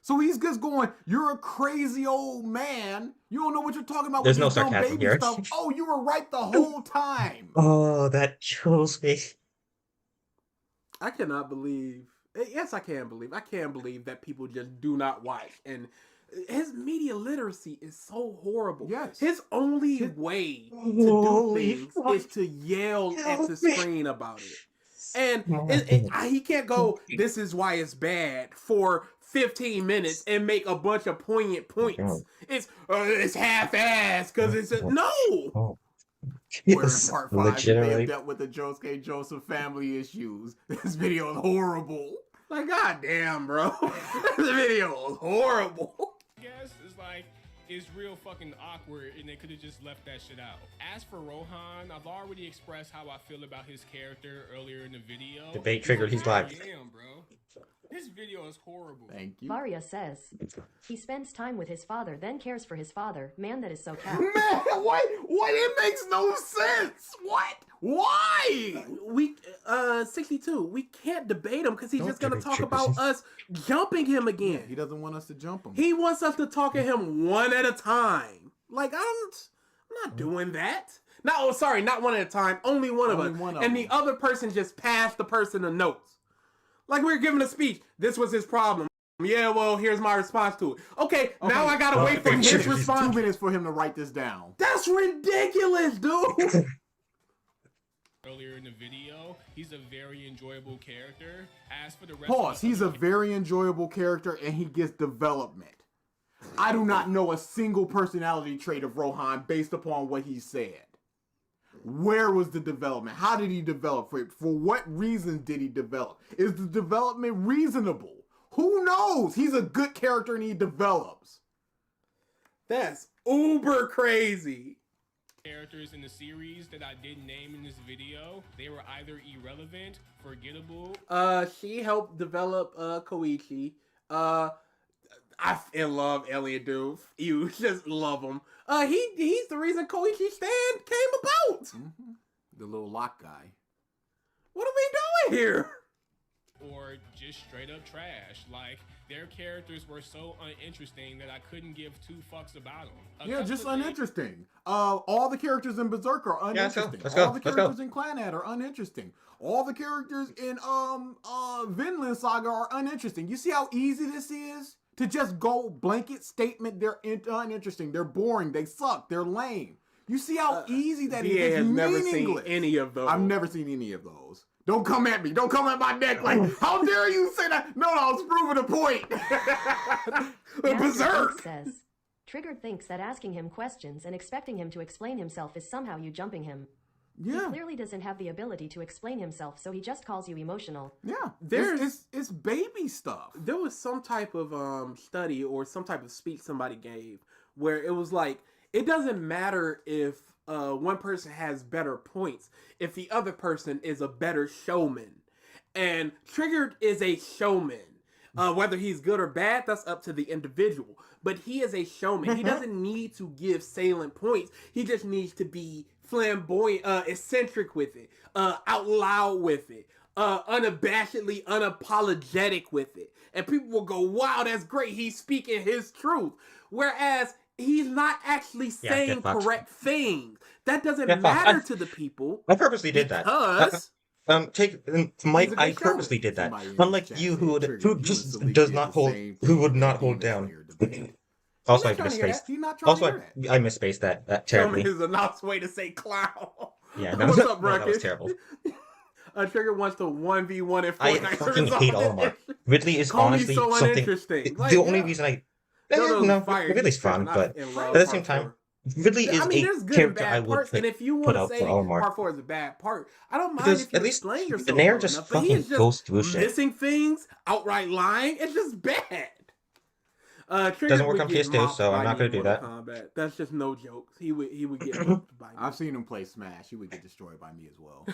So he's just going, you're a crazy old man. You don't know what you're talking about There's with no this dumb sarcasm baby here. stuff. Oh, you were right the whole time. Oh, that kills me. I cannot believe. Yes, I can believe. I can believe that people just do not watch. And his media literacy is so horrible. Yes. His only way to Holy do things fuck. is to yell at Help the me. screen about it. And Oh. he can't go, this is why it's bad for 15 minutes and make a bunch of poignant points. It's half-assed because it's no. Oh. Where in Yes, part 5, they legitimately. have dealt with the Josuke Joseph family issues. This video is horrible. Like, goddamn, bro. This video is horrible. I guess it's like, it's real fucking awkward, and they could have just left that shit out. As for Rohan, I've already expressed how I feel about his character earlier in the video. Debate triggered, he's live. Damn, bro. This video is horrible. Thank you. Varia says, "He spends time with his father, then cares for his father. Man, that is so cap." Man, what? It makes no sense. What? Why? We 62. We can't debate him because he's Don't just gonna debate talk triggers. about us jumping him again. He doesn't want us to jump him. He wants us to talk at him one at a time. Like I'm not doing that. Not one at a time. Only one of Only us. one of And them. the other person just passed the person the notes. Like we were giving a speech. This was his problem. Yeah, well, here's my response to it. Okay, now I gotta Well, wait for it his should be 2 response. minutes for him to write this down. That's ridiculous, dude. Earlier in the video, he's a very enjoyable character. As for the rest Pause. of the He's a other very enjoyable character and he gets development. I do not know a single personality trait of Rohan based upon what he said. Where was the development? How did he develop? For what reasons did he develop? Is the development reasonable? Who knows? He's a good character and he develops. That's uber crazy. characters in the series that I didn't name in this video, they were either irrelevant, forgettable. She helped develop Koichi. I fucking love Elliot, dude. You just love him. He's the reason Koichi Stan came about. Mm-hmm. The little lock guy. What are we doing here? Or just straight up trash. Like, their characters were so uninteresting that I couldn't give two fucks about them. Yeah, just uninteresting. All the characters in Berserk are uninteresting. Let's go. All the characters in Clannad are uninteresting. All the characters in Vinland Saga are uninteresting. You see how easy this is? To just go blanket statement, they're uninteresting, they're boring, they suck, they're lame. You see how easy that is? BA It's has never seen meaningless. any of those. I've never seen any of those. Don't come at me. Don't come at my neck like, how dare you say that? No, I was proving a point. Master Berserk. Oak says, Triggered thinks that asking him questions and expecting him to explain himself is somehow you jumping him. He Yeah. clearly doesn't have the ability to explain himself, so he just calls you emotional. Yeah. There's- It's baby stuff. There was some type of study or some type of speech somebody gave where it was like, it doesn't matter if one person has better points if the other person is a better showman. And Triggered is a showman. Whether he's good or bad, that's up to the individual. But he is a showman. He doesn't need to give salient points. He just needs to be flamboyant, eccentric with it, out loud with it, unabashedly unapologetic with it. And people will go, wow, that's great. He's speaking his truth. Whereas he's not actually saying get fucked. correct things. That doesn't Get fucked. matter to the people. I purposely did that. Because Mike, He's a good I showman. purposely did that. Somebody in Unlike the chat you, said who Triggered just universally does did not the hold, same who thing would in not the hold Demon down. Slayer debate. Also, I He's not trying to hear misspaced. that. He's not trying Also, to hear that. I misspaced that showman terribly. is a nice way to say clown. Yeah, What's that was, up, no, that was Ruckus? terrible. Trigger wants to 1v1 in I Fortnite. fucking hate Olimar. Ridley is Call me honestly so something. uninteresting. The only reason I no, Ridley's fun, but at the same time, Ridley is there's a good and character bad I would parts, and if you put want to out say for Olimar. part 4 is a bad part, I don't mind Because if you at least explain yourself. the Nair well just enough, but he fucking is just goes through shit. missing things, outright lying. It's just bad. Trigger Doesn't work would on get PS2, mopped so I'm by not me gonna in do that. Mortal Kombat. That's just no jokes. He would get mopped by me. I've seen him play Smash. He would get destroyed by me as well.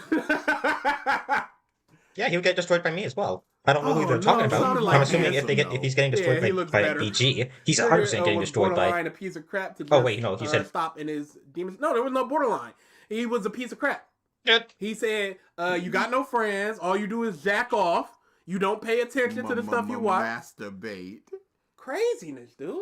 Yeah, he would get destroyed by me as well. I don't know who Oh, they're no, talking it about. sounded I'm like assuming Handsome, if he's getting Yeah, destroyed he looks by better. BG, he's Trigger, 100% getting was destroyed by. Borderline a piece of crap to just, Oh, wait, no, he said- stop in his demons. No, there was no borderline. He was a piece of crap. He said, "You got no friends. All you do is jack off. You don't pay attention to the stuff you watch." Masturbate. Craziness, dude.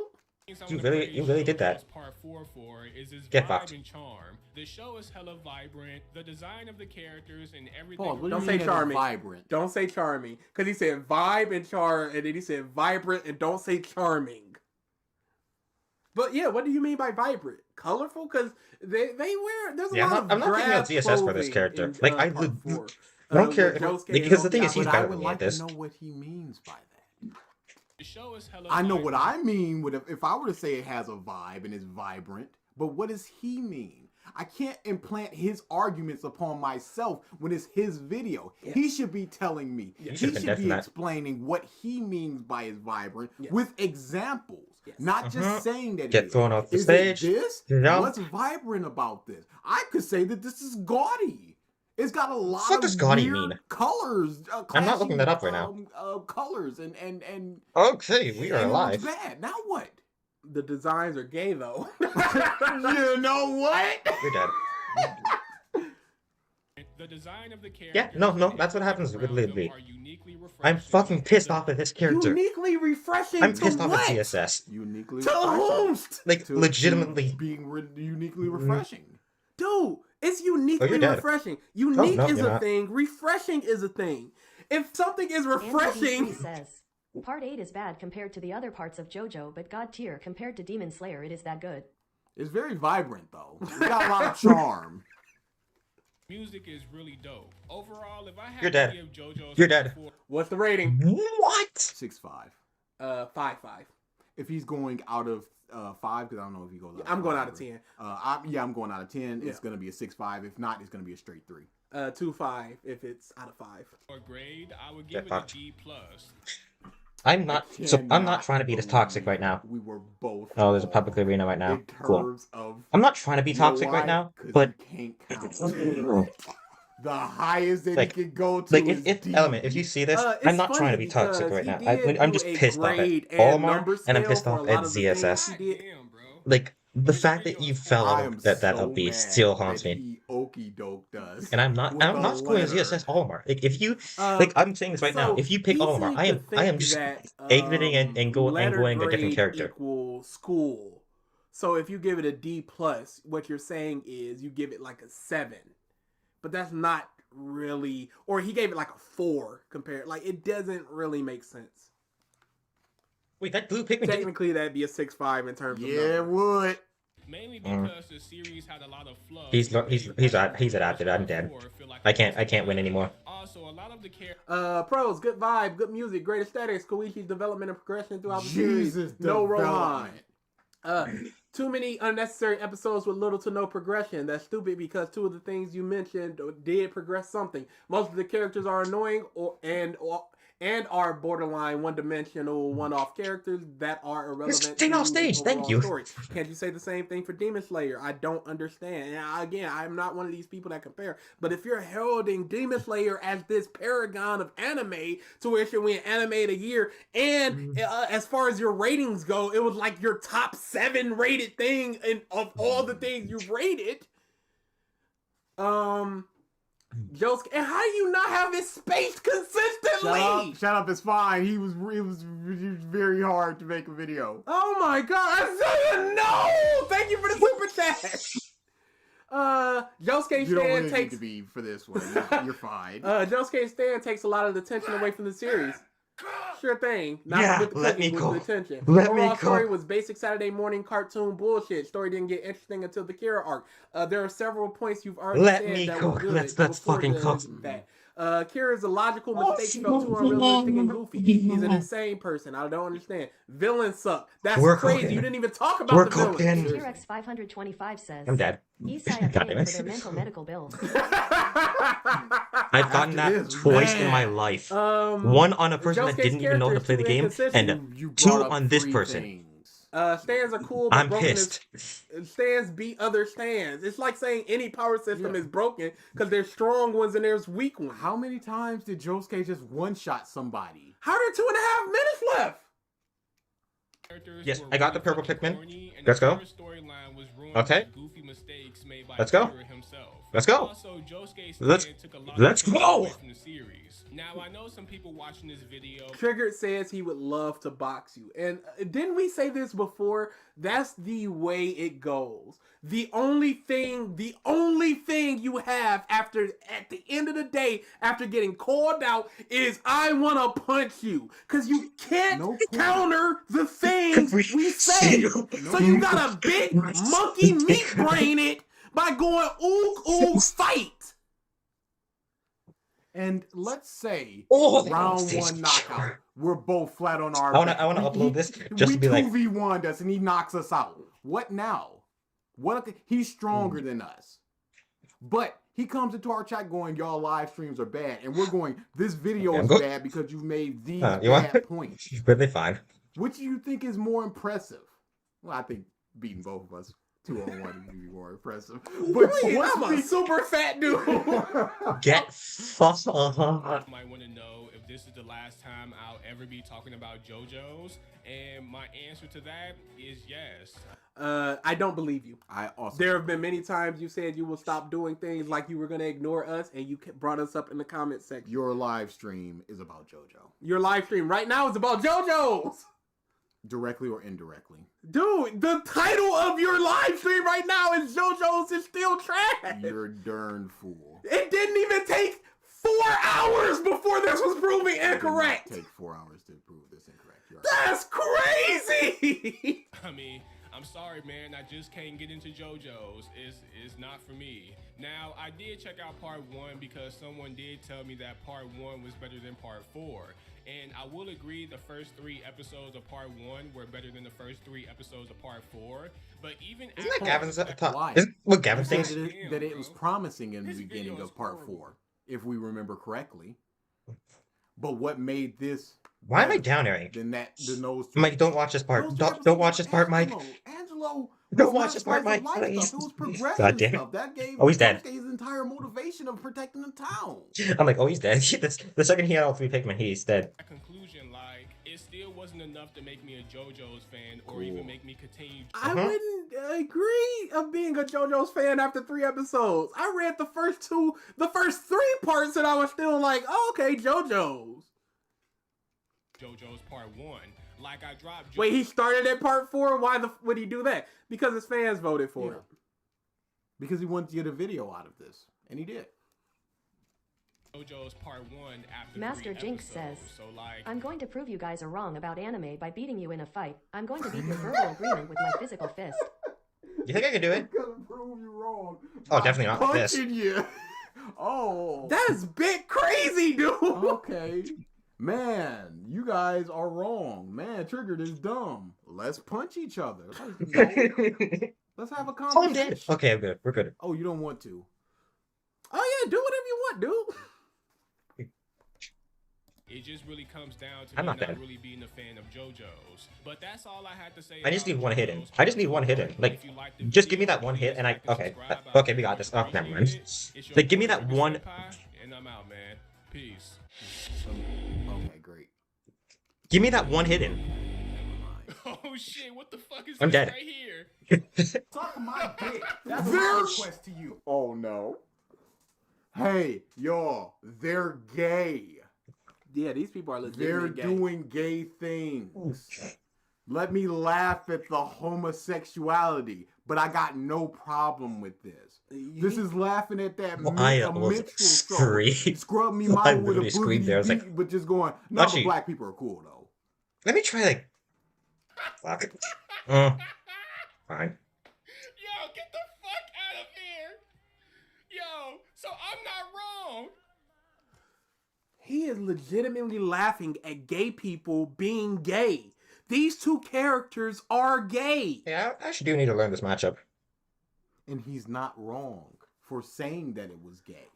You really did that. Part 4 for is its Get vibe fucked. and charm. The show is hella vibrant. The design of the characters and everything. Paul, what do Don't you say mean that it's charming. vibrant? Don't say charming, because he said vibe and char, and then he said vibrant, and don't say charming. But yeah, what do you mean by vibrant? Colorful? Because they wear. There's a Yeah, lot of I'm not picking out drab ZSS for this clothing character. in, Like, I part would- 4. I don't care with if- Josuke because the and thing is, Okada. he's But better I would than me at like this. to know what he means by that. The show is hella I know what vibrant. I mean with if I were to say it has a vibe and is vibrant, but what does he mean? I can't implant his arguments upon myself when it's his video. He should be telling me. Yeah. He should've been should deaf be in that. explaining what he means by his vibrant Yes. with examples, Yes. not just Mhm. saying that. Get it thrown off the is. stage. Is it this? Yeah. What's vibrant about this? I could say that this is gaudy. It's got a lot What of does gaudy weird mean? colors. I'm not looking that up right now. Colors and Okay, we are and it looks alive. bad. Now what? The designs are gay though. You know what? You're dead. The design of the Yeah, no, characters that's what and happens with everything around Ridley. them are uniquely I'm refreshing. fucking pissed off at this character. Uniquely refreshing. I'm to pissed off what? at ZSS. Uniquely To refreshing. whom? Like, To legitimately. being uniquely refreshing. Dude, it's uniquely Oh, you're dead. refreshing. Unique no, is you're a not. thing. Refreshing is a thing. If something is Andy refreshing, D3 says, Part 8 is bad compared to the other parts of JoJo, but God tier compared to Demon Slayer, it is that good. It's very vibrant though. It's got a lot of charm. Music is really dope. Overall, if I had You're to dead. give JoJo's You're dead. what's the rating? What? 6.5. 5-5. If he's going out of 5, because I don't know if he goes. I'm going out of or- 10. I'm going out of 10. Yeah. It's gonna be a 6.5. If not, it's gonna be a straight 3. 2-5 if it's out of 5. grade, I would Get give it fucked. a D+. I'm not. So I'm Cannot not trying to be this toxic right now. We were both. Oh, there's a wrong public arena right now. In Cool. terms of. I'm not trying to be You know toxic right why? now, 'Cause but you can't count. The highest that Like- he could go to Like, is if D. Element, if you see this, It's I'm not trying to funny be toxic because right he now. did I'm do just a pissed off at grade and Olimar, number and I'm scale pissed for a off lot at of the things ZSS. he did. Damn, bro. Like, the This fact that video you is fell I out am of that so OP mad still haunts that me. he okey doked us. And I'm with not a supporting letter. ZSS Olimar. Like, if you, Um, like, I'm saying this right now, so if you pick he Olimar, seems I to am think just that, exiting and going letter a different grade character. equals school. So if you give it a D plus, what you're saying is you give it like a 7, but that's not really. Or he gave it like a 4 compared. Like it doesn't really make sense. Wait, that blue Pikmin didn't... Technically, that'd be a 6.5 in terms of Yeah, it numbers. would. Mainly because the series had a lot of fluff. He's adapted. I'm dead. I can't win anymore. Also, a lot of the Pros, good vibe, good music, great aesthetics, Koishi's development and progression throughout the series. Jesus, No Rohan. development. Too many unnecessary episodes with little to no progression. That's stupid because 2 of the things you mentioned did progress something. Most of the characters are annoying and are borderline one-dimensional, one-off characters that are irrelevant. Stay off to stage, the thank overall you. Story. Can't you say the same thing for Demon Slayer? I don't understand. And again, I'm not one of these people that compare. But if you're heralding Demon Slayer as this paragon of anime, to where it should win Anime of the Year, and as far as your ratings go, it was like your top 7 rated thing of all the things you've rated. Josuke, and how do you not have his space consistently? Shut up, it's fine. It was very hard to make a video. Oh my god, no! Thank you for the super chat. Josuke You don't Stan really need takes to be for this one. You're fine. Josuke Stan takes a lot of the tension away from the series. Sure thing. Not Yeah, with the let cooking, me with go. the tension. Let me Overall story go. was basic Saturday morning cartoon bullshit. Story didn't get interesting until the Kira arc. There are several points you've already Let said me that go. were good. Let's before fucking go. that. Kira's illogical mistakes felt too unrealistic and goofy. He's an insane person. I don't understand. Villains suck. That's We're crazy. cooking. You didn't even talk about We're the villains. cooking. T-Rex 525 says, I'm dead. Eastside God paying damn for their it. mental medical bills. I've gotten After that this, twice in man. my life. Um, One on a person that Josuke's didn't even know how to character play the is game, too and inconsistent. You 2 brought up on this 3 person. things. Stands are cool, but I'm brokenness pissed. stands beat other stands. It's like saying any power system Yeah. is broken because there's strong ones and there's weak ones. How many times did Josuke just one-shot somebody? How are there 2.5 minutes left? Yes, I got the purple Pikmin. Let's Let's go. Okay. Goofy mistakes made by Let's go. Kira himself. Let's go. Also, Josuke Let's- Stan took a lot let's of go. away from the series. Now, I know some people watching this video. Triggered says he would love to box you. And didn't we say this before? That's the way it goes. The only thing you have at the end of the day, after getting called out, is I want to punch you. Because you can't No counter the things we say. So you got a big monkey meat brain it by going, ooh, fight. And let's say Oh, round stage 1 knockout. We're both flat on our back. I wanna upload this just to be like- 2v1 us and he knocks us out. What now? He's stronger than us. But he comes into our chat going, y'all live streams are bad. And we're going, this video Okay, is I'm bad because you've made these you want- bad points. Really fine. Which do you think is more impressive? Well, I think beating both of us 2-on-1 would be more impressive. But I'm a super fat dude. Get fucked. Might want to know if this is the last time I'll ever be talking about JoJo's, and my answer to that is yes. I don't believe you. I also There have been many times you said you will stop doing things like you were going to ignore us, and you brought us up in the comment section. your live stream is about JoJo. Your live stream right now is about JoJo's. Directly or indirectly. Dude, the title of your live stream right now is JoJo's is still trash. You're a darn fool. It didn't even take 4 hours before this was proven It did not incorrect. take 4 hours to prove this incorrect. You're That's crazy. I mean, I'm sorry, man. I just can't get into JoJo's. It's not for me. Now, I did check out part 1 because someone did tell me that part 1 was better than part 4. And I will agree the first 3 episodes of part 1 were better than the first 3 episodes of part 4. But even Isn't that after Gavin's that- Why? Isn't what Gavin You said thinks? that it was promising in the This beginning video is of part horrible. 4, if we remember correctly. But what made this Why am I better down airing? than those two? Mike, don't watch this part. Those two Don't episodes watch this were part, Mike. Angelo Don't It's watch not this part, slice of Mike, life please. stuff. It was God progression damn it. stuff. That gave Oh, he's dead. Sasuke his entire motivation of protecting the town. I'm like, oh, he's dead. The second he had all 3 Pikmin, he's dead. That conclusion, like, it still wasn't enough to make me a JoJo's fan or even make me continue. I wouldn't agree of being a JoJo's fan after 3 episodes. I read the first 3 parts, and I was still like, oh, okay, JoJo's. JoJo's Part 1. Like, I dropped. Wait, he started at part 4? Why would he do that? Because his fans voted for it. Because he wanted to get a video out of this, and he did. JoJo's Part 1 after Master 3 Jinx episodes, says, so like, I'm going to prove you guys are wrong about anime by beating you in a fight. I'm going to beat your verbal agreement with my physical fist. You think I can do it? I'm gonna prove you wrong. Oh, definitely not like this. Punching you. Oh. That is bit crazy, dude. Okay. Man, you guys are wrong. Man, Triggered is dumb. Let's punch each other. Let's have a Oh, I'm conversation. dead. Okay, I'm good. We're good. Oh, you don't want to. Oh, yeah, do whatever you want, dude. it just really comes down to I'm me not not dead. really being a fan of JoJo's. But that's all I had to say. I just about need one hit in. JoJo's I just need Part one hit in. 1. Like, If you liked the just give me video, that one please hit and I... like and Okay. subscribe. Okay, we I got this. Oh, never mind. appreciate it. It's your Like, give me boy, that Trigger one... Senpai, and I'm out, man. Peace. Okay, great. Give me that one hit in. Oh shit, what the fuck is I'm this dead. right here? Suck my dick. That's my request to you. Oh, no. Hey, y'all, they're gay. Yeah, these people are legit. They're doing gay things. Let me laugh at the homosexuality, but I got no problem with this. This is laughing at that Well, I a almost minstrel show. screamed. Scrub me I mama with a literally screamed boogie there. I was like, beat, but just going, no, Actually- but black people are cool, though. Let me try, like... Fuck it. Fine. Yo, get the fuck out of here! Yo, so I'm not wrong. He is legitimately laughing at gay people being gay. These 2 characters are gay. Yeah, I actually do need to learn this matchup. And he's not wrong for saying that it was gay.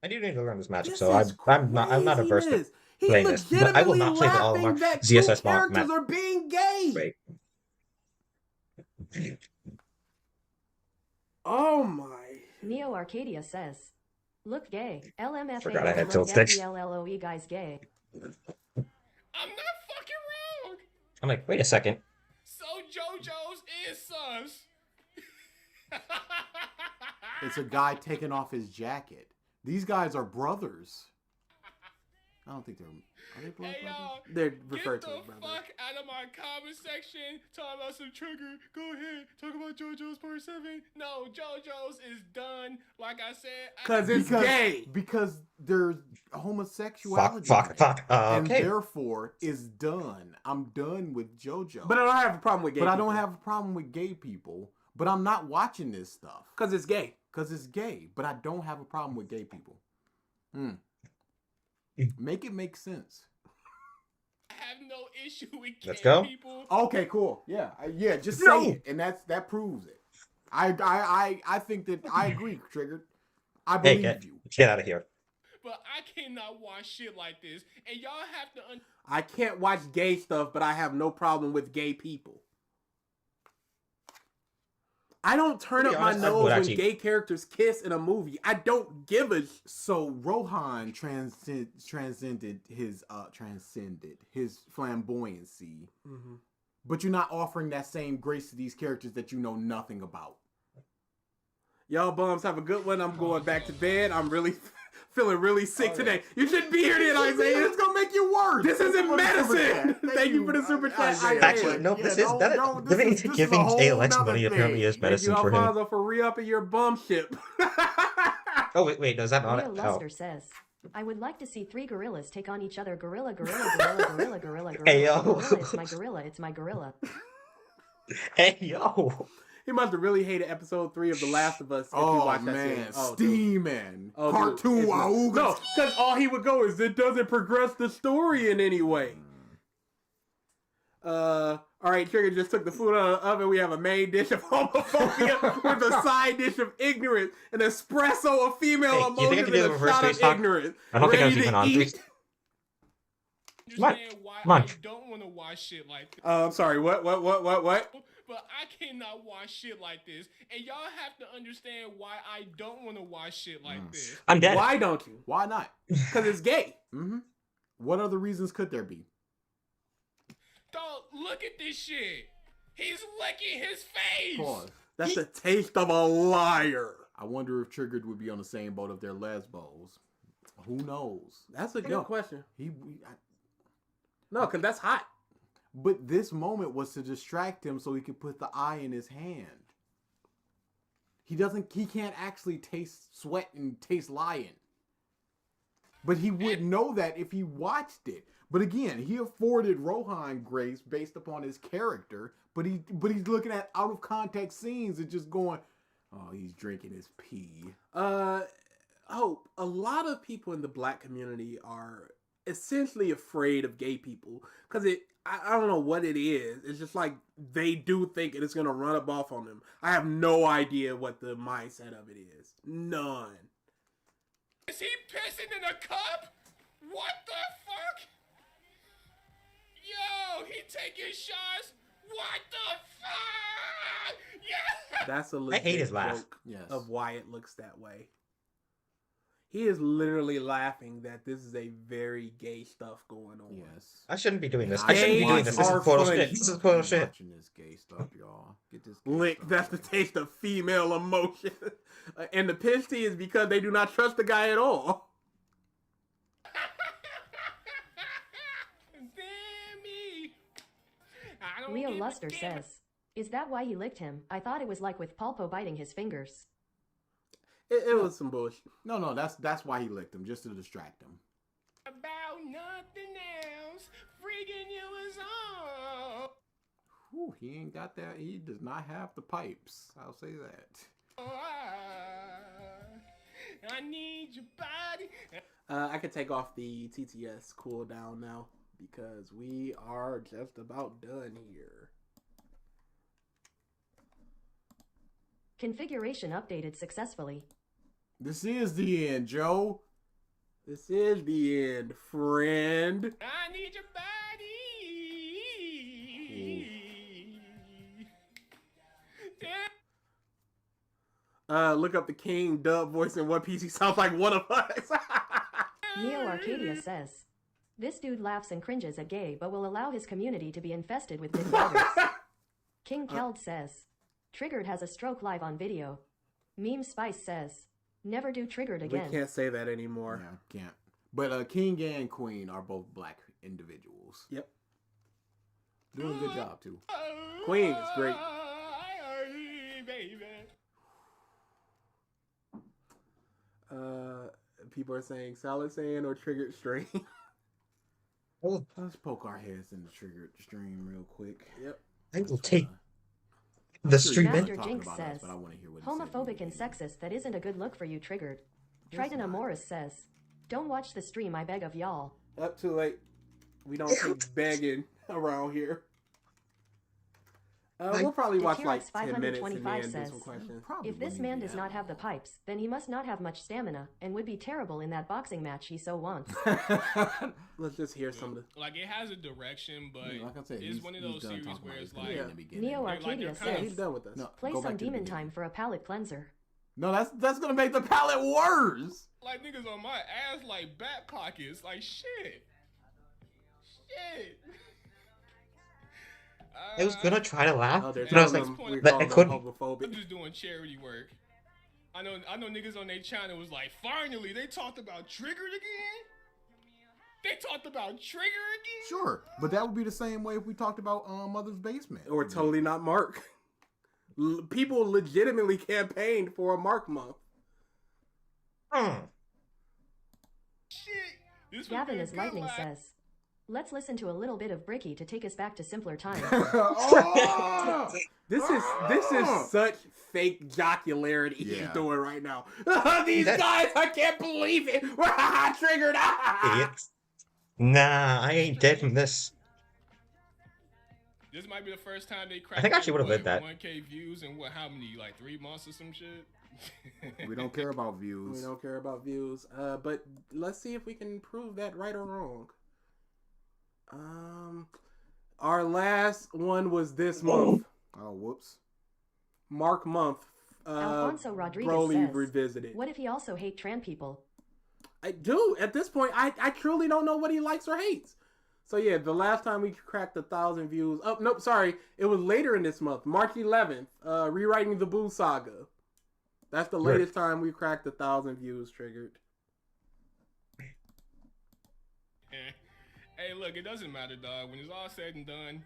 I do need to learn this matchup, This so is I'm not averse to craziness. He's playing this, but I will legitimately not play the laughing Olimar that ZSS 2 characters map. are being gay. Wait. Oh my. Neo Arcadia says, look gay. LMFA. Forgot I had look tilt sticks. FELLOE guys gay. I'm not fucking wrong. I'm like, wait a second. So JoJo's is sus. It's a guy taking off his jacket. These guys are brothers. I don't think they're... Are they blood Hey brothers? y'all, They're get referred the to as brothers. fuck out of my comment section. Talk about some Trigger. Go ahead. Talk about JoJo's Part 7. No, JoJo's is done. Like I said. Cause it's gay. Because there's homosexuality. Fuck. And Okay. therefore, it's done. I'm done with JoJo. But I don't have a problem with gay. But I people. don't have a problem with gay people. But I'm not watching this stuff. Cause it's gay. Because it's gay. But I don't have a problem with gay people. Make it make sense. I have no issue with gay Let's go. people. Okay, cool. Yeah. Yeah, just say No. it. And that proves it. I think that I agree, Triggered. I Hey, believe you. get out of here. But I cannot watch shit like this. And y'all have to I can't watch gay stuff, but I have no problem with gay people. I don't turn To up be my honest, I nose would when actually- gay characters kiss in a movie. I don't give a So Rohan transcended his flamboyancy, but you're not offering that same grace to these characters that you know nothing about. Y'all bums have a good one. I'm going back to bed. I'm really feeling really sick today. You shouldn't be here then, Isaiah. It's gonna make you worse. This isn't medicine. Thank you for the super chat, Isaiah. Actually, no, this is that. Giving ALX money apparently is Thank medicine you, for him. Alfonso, for re-upping your bum ship. Oh wait, does that Leo not? Oh. Luster says, I would like to see 3 gorillas take on each other. Gorilla, gorilla, gorilla, gorilla, gorilla, gorilla. Hey, yo. Gorilla, it's my gorilla, it's my gorilla. Hey yo. He must have really hated episode 3 of The Last of Us if you Oh watched that man, series. Oh, dude. steaming. Oh, dude. Cartoon. It's- Auga. No, because all he would go is, it doesn't progress the story in any way. Alright, Trigger just took the food out of the oven. We have a main dish of homophobia with a side dish of ignorance, an espresso of female Hey, you think I emotions, can do and the a reverse shot of face talk? ignorance. I don't think I was Ready even to on eat. Understand why Munch. I don't want to watch shit like this. I'm sorry. What? But I cannot watch shit like this, and y'all have to understand why I don't want to watch shit like this. I'm dead. Why don't you? Why not? Because it's gay. Mm-hmm. What other reasons could there be? Dog, look at this shit. He's licking his face. Pause. That's the taste of a liar. I wonder if Triggered would be on the same boat if they're lesbos. Who knows? That's a good question. No, because that's hot. But this moment was to distract him so he could put the eye in his hand. He can't actually taste sweat and taste lying. But he would know that if he watched it. But again, he afforded Rohan grace based upon his character, but he's looking at out of context scenes and just going, oh, he's drinking his pee. A lot of people in the black community are essentially afraid of gay people because I don't know what it is. It's just like they do think it's gonna run up off on them. I have no idea what the mindset of it is. None. Is he pissing in a cup? What the fuck? Yo, he taking shots? What the fuck? Yeah. That's a I legit hate his laugh. joke Yes. of why it looks that way. He is literally laughing that this is a very gay stuff going on. Yes. I shouldn't be doing this. I shouldn't be doing this. This Gays is are portal funny. shit. This is portal shit. Watching this gay stuff, y'all. Get this. Gay Lick, stuff. that's the taste of female emotion. And the piss tea is because they do not trust the guy at all. Damn me. I don't Leo give a Luster damn. says, is that why he licked him? I thought it was like with Pulpo biting his fingers. It was some bullshit. No, that's why he licked him, just to distract him. About nothing else. Freaking you is all. Whew, he ain't got that. He does not have the pipes. I'll say that. I need your body. I could take off the TTS cooldown now because we are just about done here. Configuration updated successfully. This is the end, Joe. This is the end, friend. I need your body. Look up the King dub voice in One Piece. He sounds like one of us. Neo Arcadia says, this dude laughs and cringes at gay but will allow his community to be infested with mid-riders. King Keld says, Triggered has a stroke live on video. Meme Spice says, never do Triggered We again. can't say that anymore. Yeah, can't. But King and Queen are both black individuals. Yep. Doing a good job, too. Queen is great. Baby. People are saying Solid Sand or Triggered Stream. Let's poke our heads in the Triggered stream real quick. Yep. I will take the stream in. Master Jinx says, but I want to hear what he said. homophobic and sexist, that isn't a good look for you, Triggered. Triton Amoris says, don't watch the stream, I beg of y'all. Up too late. We don't take begging around here. We'll probably The watch T-Rex like 10 minutes and 525 then do says, some questions. Probably if this wouldn't man be does that not have the long. pipes, then he must not have much stamina and would be terrible in that boxing match he so wants. Let's just hear some of the... Like, it has a direction, but Yeah, like I said, it's he's- one of he's those done series talking where about it's his career like, in the beginning. Neo They're like, Arcadia they're Yeah, kinda- says, he's done with us. No, play go back some to the demon beginning. time for a palate cleanser. No, that's gonna make the palette worse. like niggas on my ass like back pockets. Like, shit. Shit. I was gonna try to laugh, Oh, they're but I was telling like, them we but call I them couldn't. homophobic. I'm just doing charity work. I know niggas on their channel was like, finally, they talked about Triggered again? They talked about Trigger again? Sure, but that would be the same way if we talked about Mother's Basement. Or totally not Mark. People legitimately campaigned for a Mark month. Shit. This Gavin would as be a good Lightning laugh. says, let's listen to a little bit of Bricky to take us back to simpler times. Oh! This is such fake jocularity he's Yeah. doing right now. These That- guys, I can't believe it. Triggered. Idiots. Nah, I ain't dead from this. This might be the first time they cracked. I think I actually would've what, read that. 1K views in what? How many? Like 3 months or some shit. We don't care about We views. don't care about views. But let's see if we can prove that right or wrong. Our last one was this month. Oh, whoops. Mark month. Alfonso Rodriguez Broly says, revisited. what if he also hate trans people? I do. At this point, I truly don't know what he likes or hates. So yeah, the last time we cracked 1,000 views. Oh, nope, sorry. It was later in this month. March 11th. Rewriting the Boo Saga. That's the latest time we cracked 1,000 views triggered. Hey, look, it doesn't matter, dog. When it's all said and done,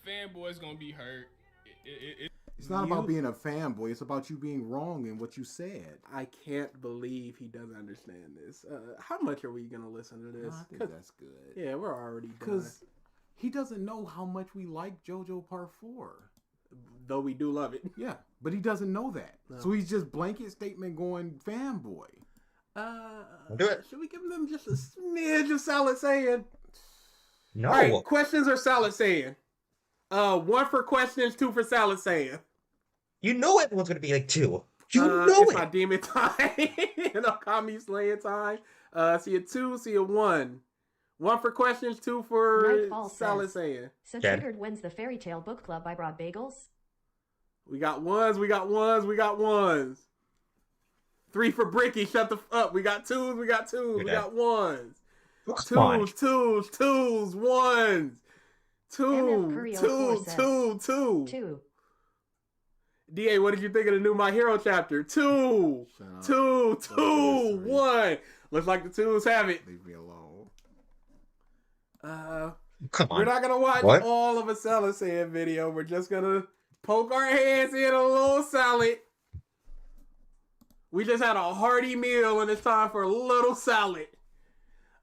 fanboy's gonna be hurt. It's not about being a fanboy. It's about you being wrong in what you said. I can't believe he doesn't understand this. How much are we gonna listen to this? I think that's good. Yeah, we're already done. Because he doesn't know how much we like JoJo Part 4. Though we do love it. Yeah, but he doesn't know that. No. So he's just blanket statement going fanboy. Do it. Should we give them just a smidge of Salad Saiyan? No. All right, questions or Salad Saiyan? 1 for questions, 2 for Salad Saiyan. You know everyone's gonna be like 2. You know it's it. my demon time. Kami slaying time. See a 2, see a 1. 1 for questions, 2 for Nightfall Salad says, Saiyan. So Okay. Triggered wins the Fairy Tale Book Club. I brought bagels. We got ones, we got ones, we got ones. 3 for Bricky, shut the up. We got 2s, we got 2s, we Okay. got 1s. Come on. 2s, 1s. 2, MF Curry 04 says, 2. 2. DA, what did you think of the new My Hero chapter? 2, Shut up. 2, Fuck 2, this, 1. Looks like the 2s have it. Leave me alone. Come on. We're not gonna watch What? all of a Salad Saiyan video. We're just gonna poke our hands in a little salad. We just had a hearty meal and it's time for a little salad.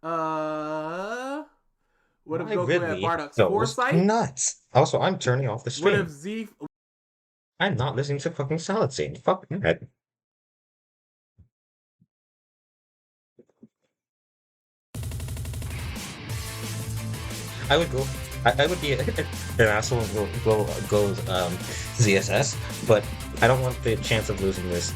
What if Why Goku had Ridley Bardock's goes foresight? nuts. Also, I'm turning off the What stream. if Z? I'm not listening to fucking Salad Scene. Fuck that. I would go. I would be an asshole and go ZSS, but I don't want the chance of losing this.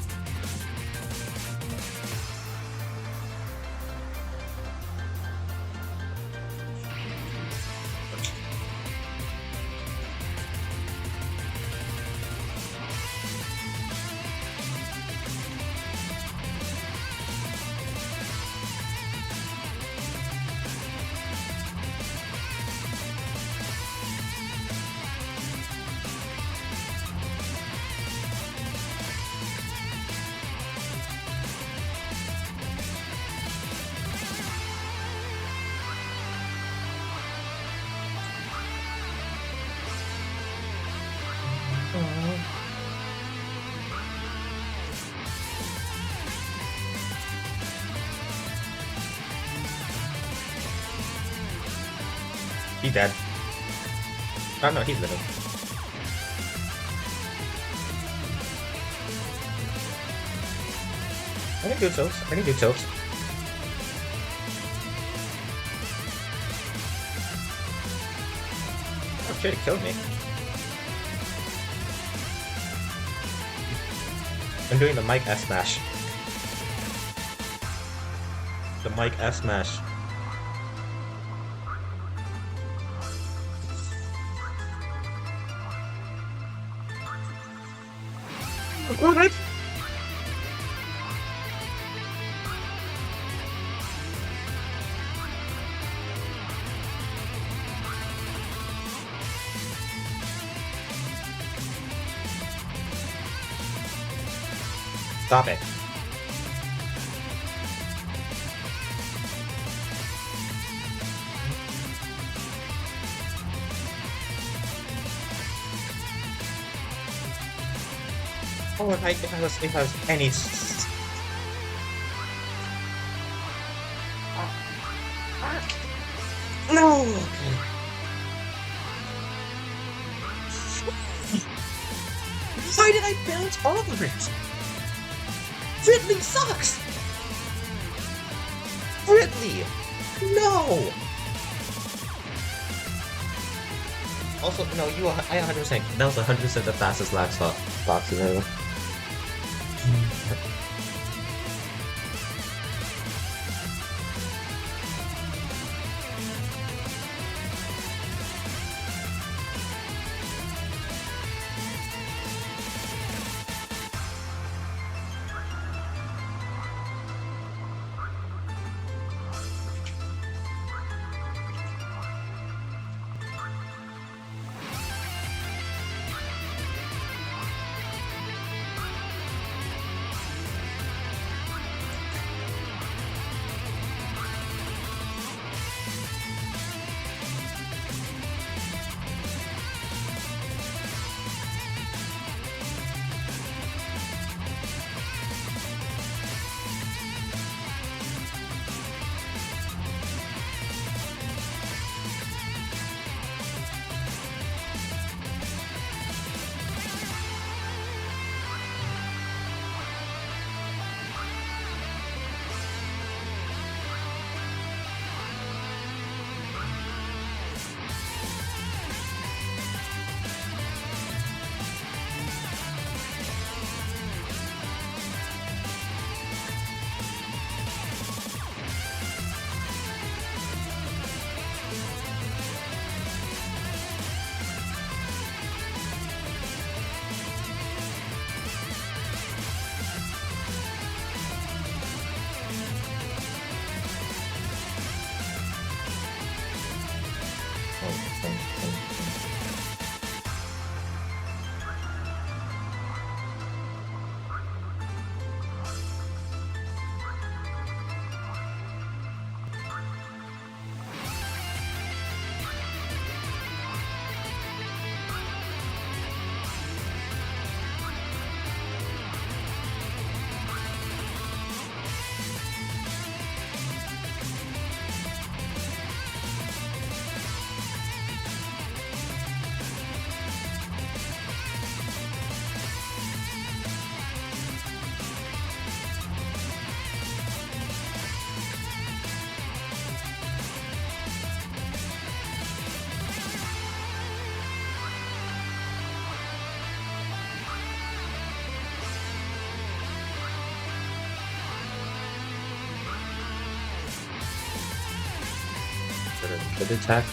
He dead. Oh no, he's living. I can do chokes. I can do chokes. Oh shit, it killed me. I'm doing the Mike S smash. The Mike S smash. What? Stop it. Oh, if I was any no. Why did I bounce off of it? Ridley sucks. Ridley, no. Also, no, I 100%. That was 100% the fastest last boxing ever. for the attack.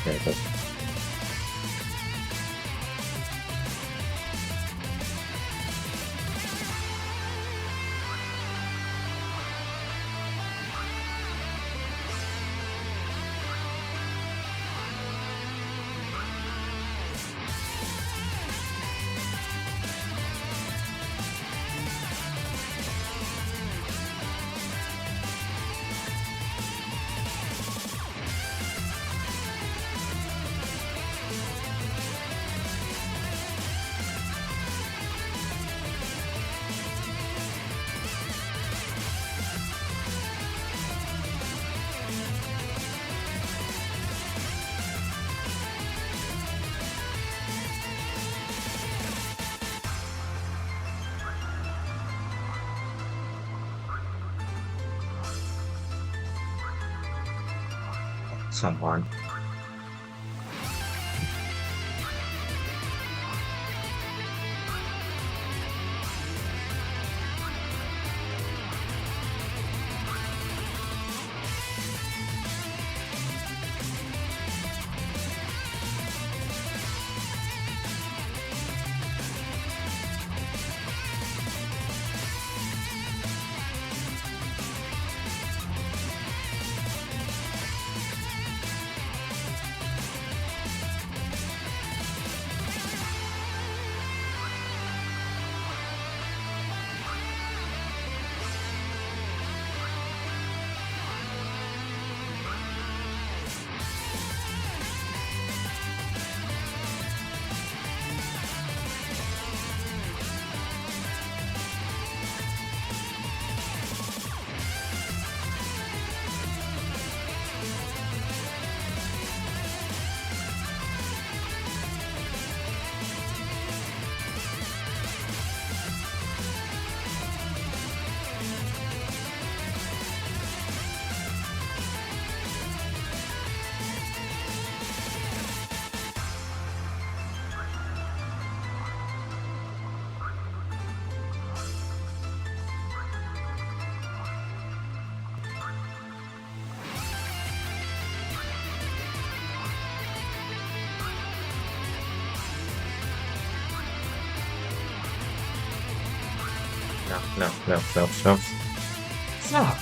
Okay, but someone. No. Stop.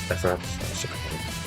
That's a good one.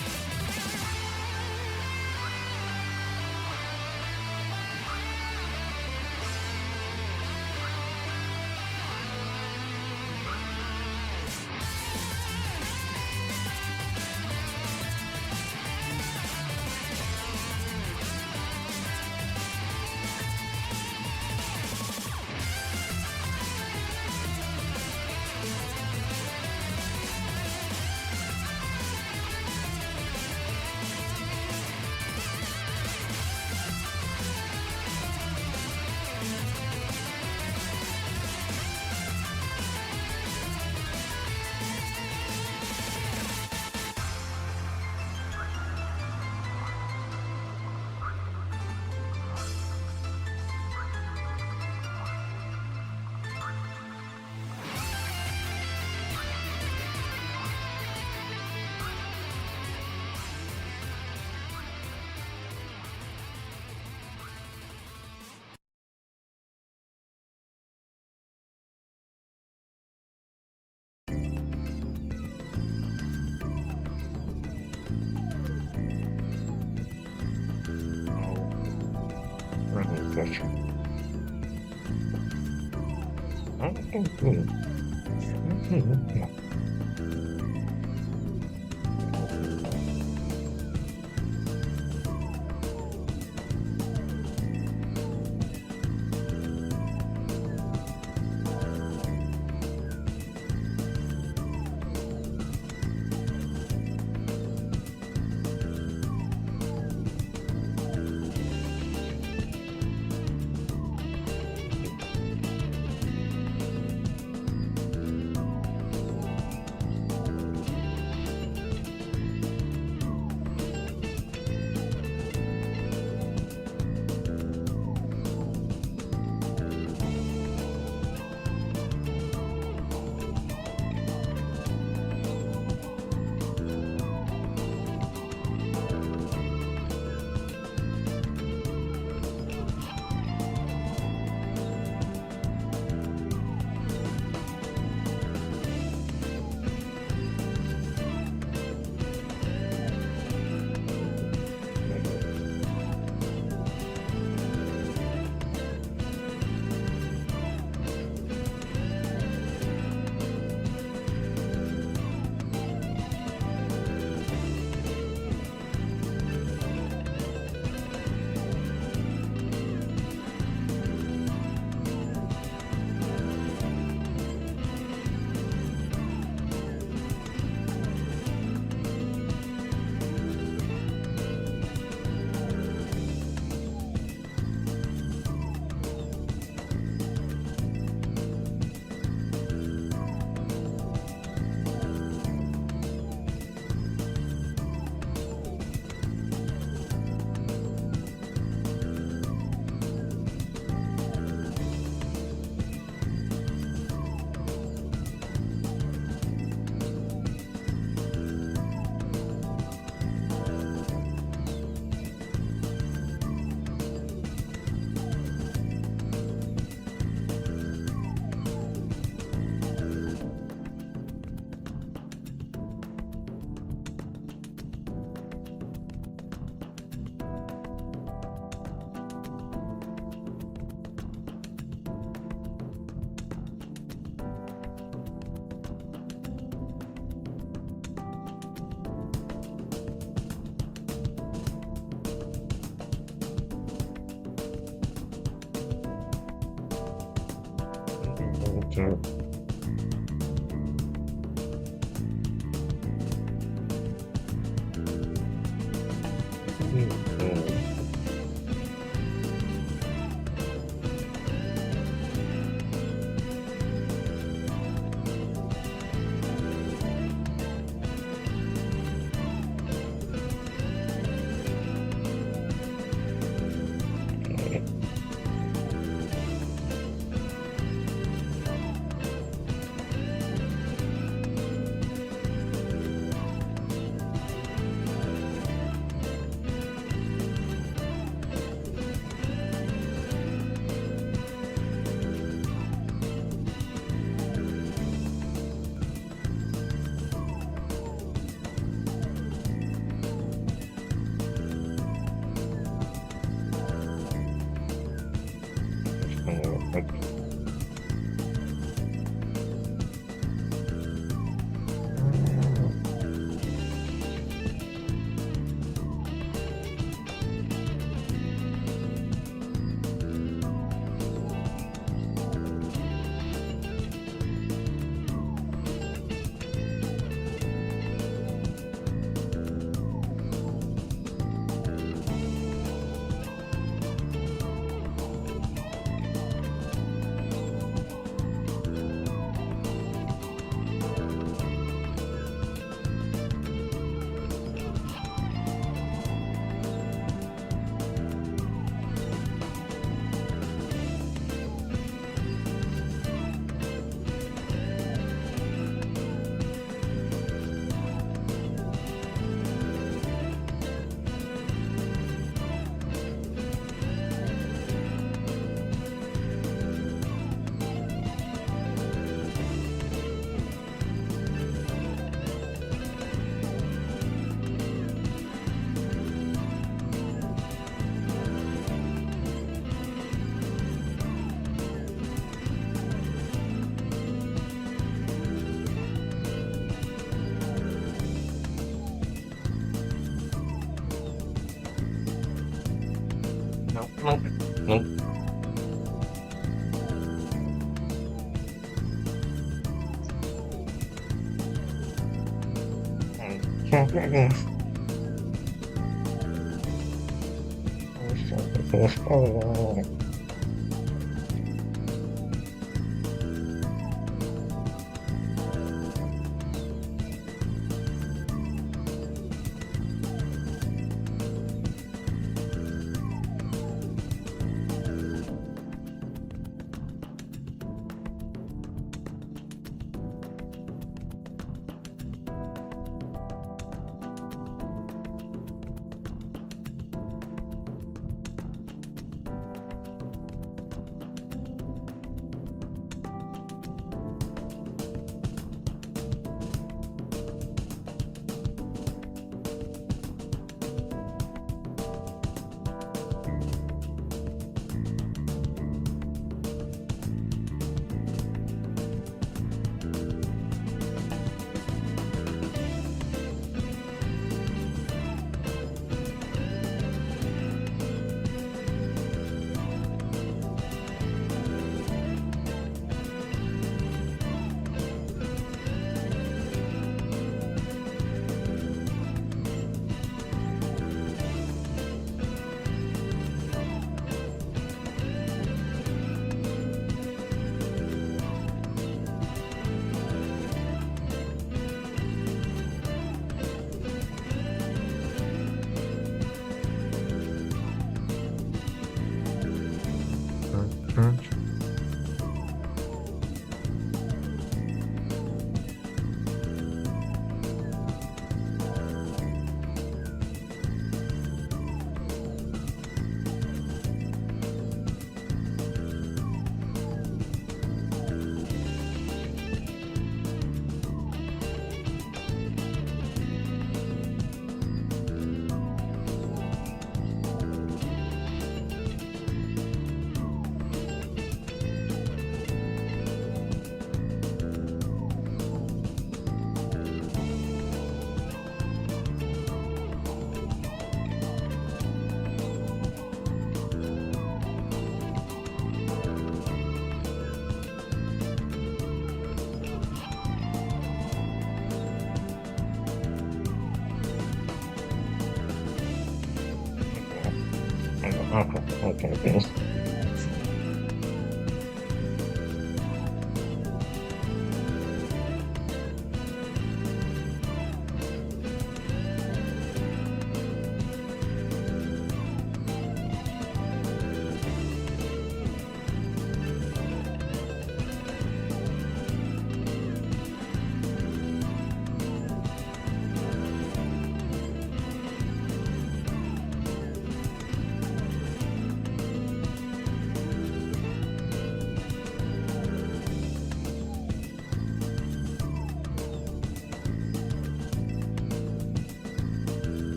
Okay.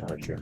Gotcha.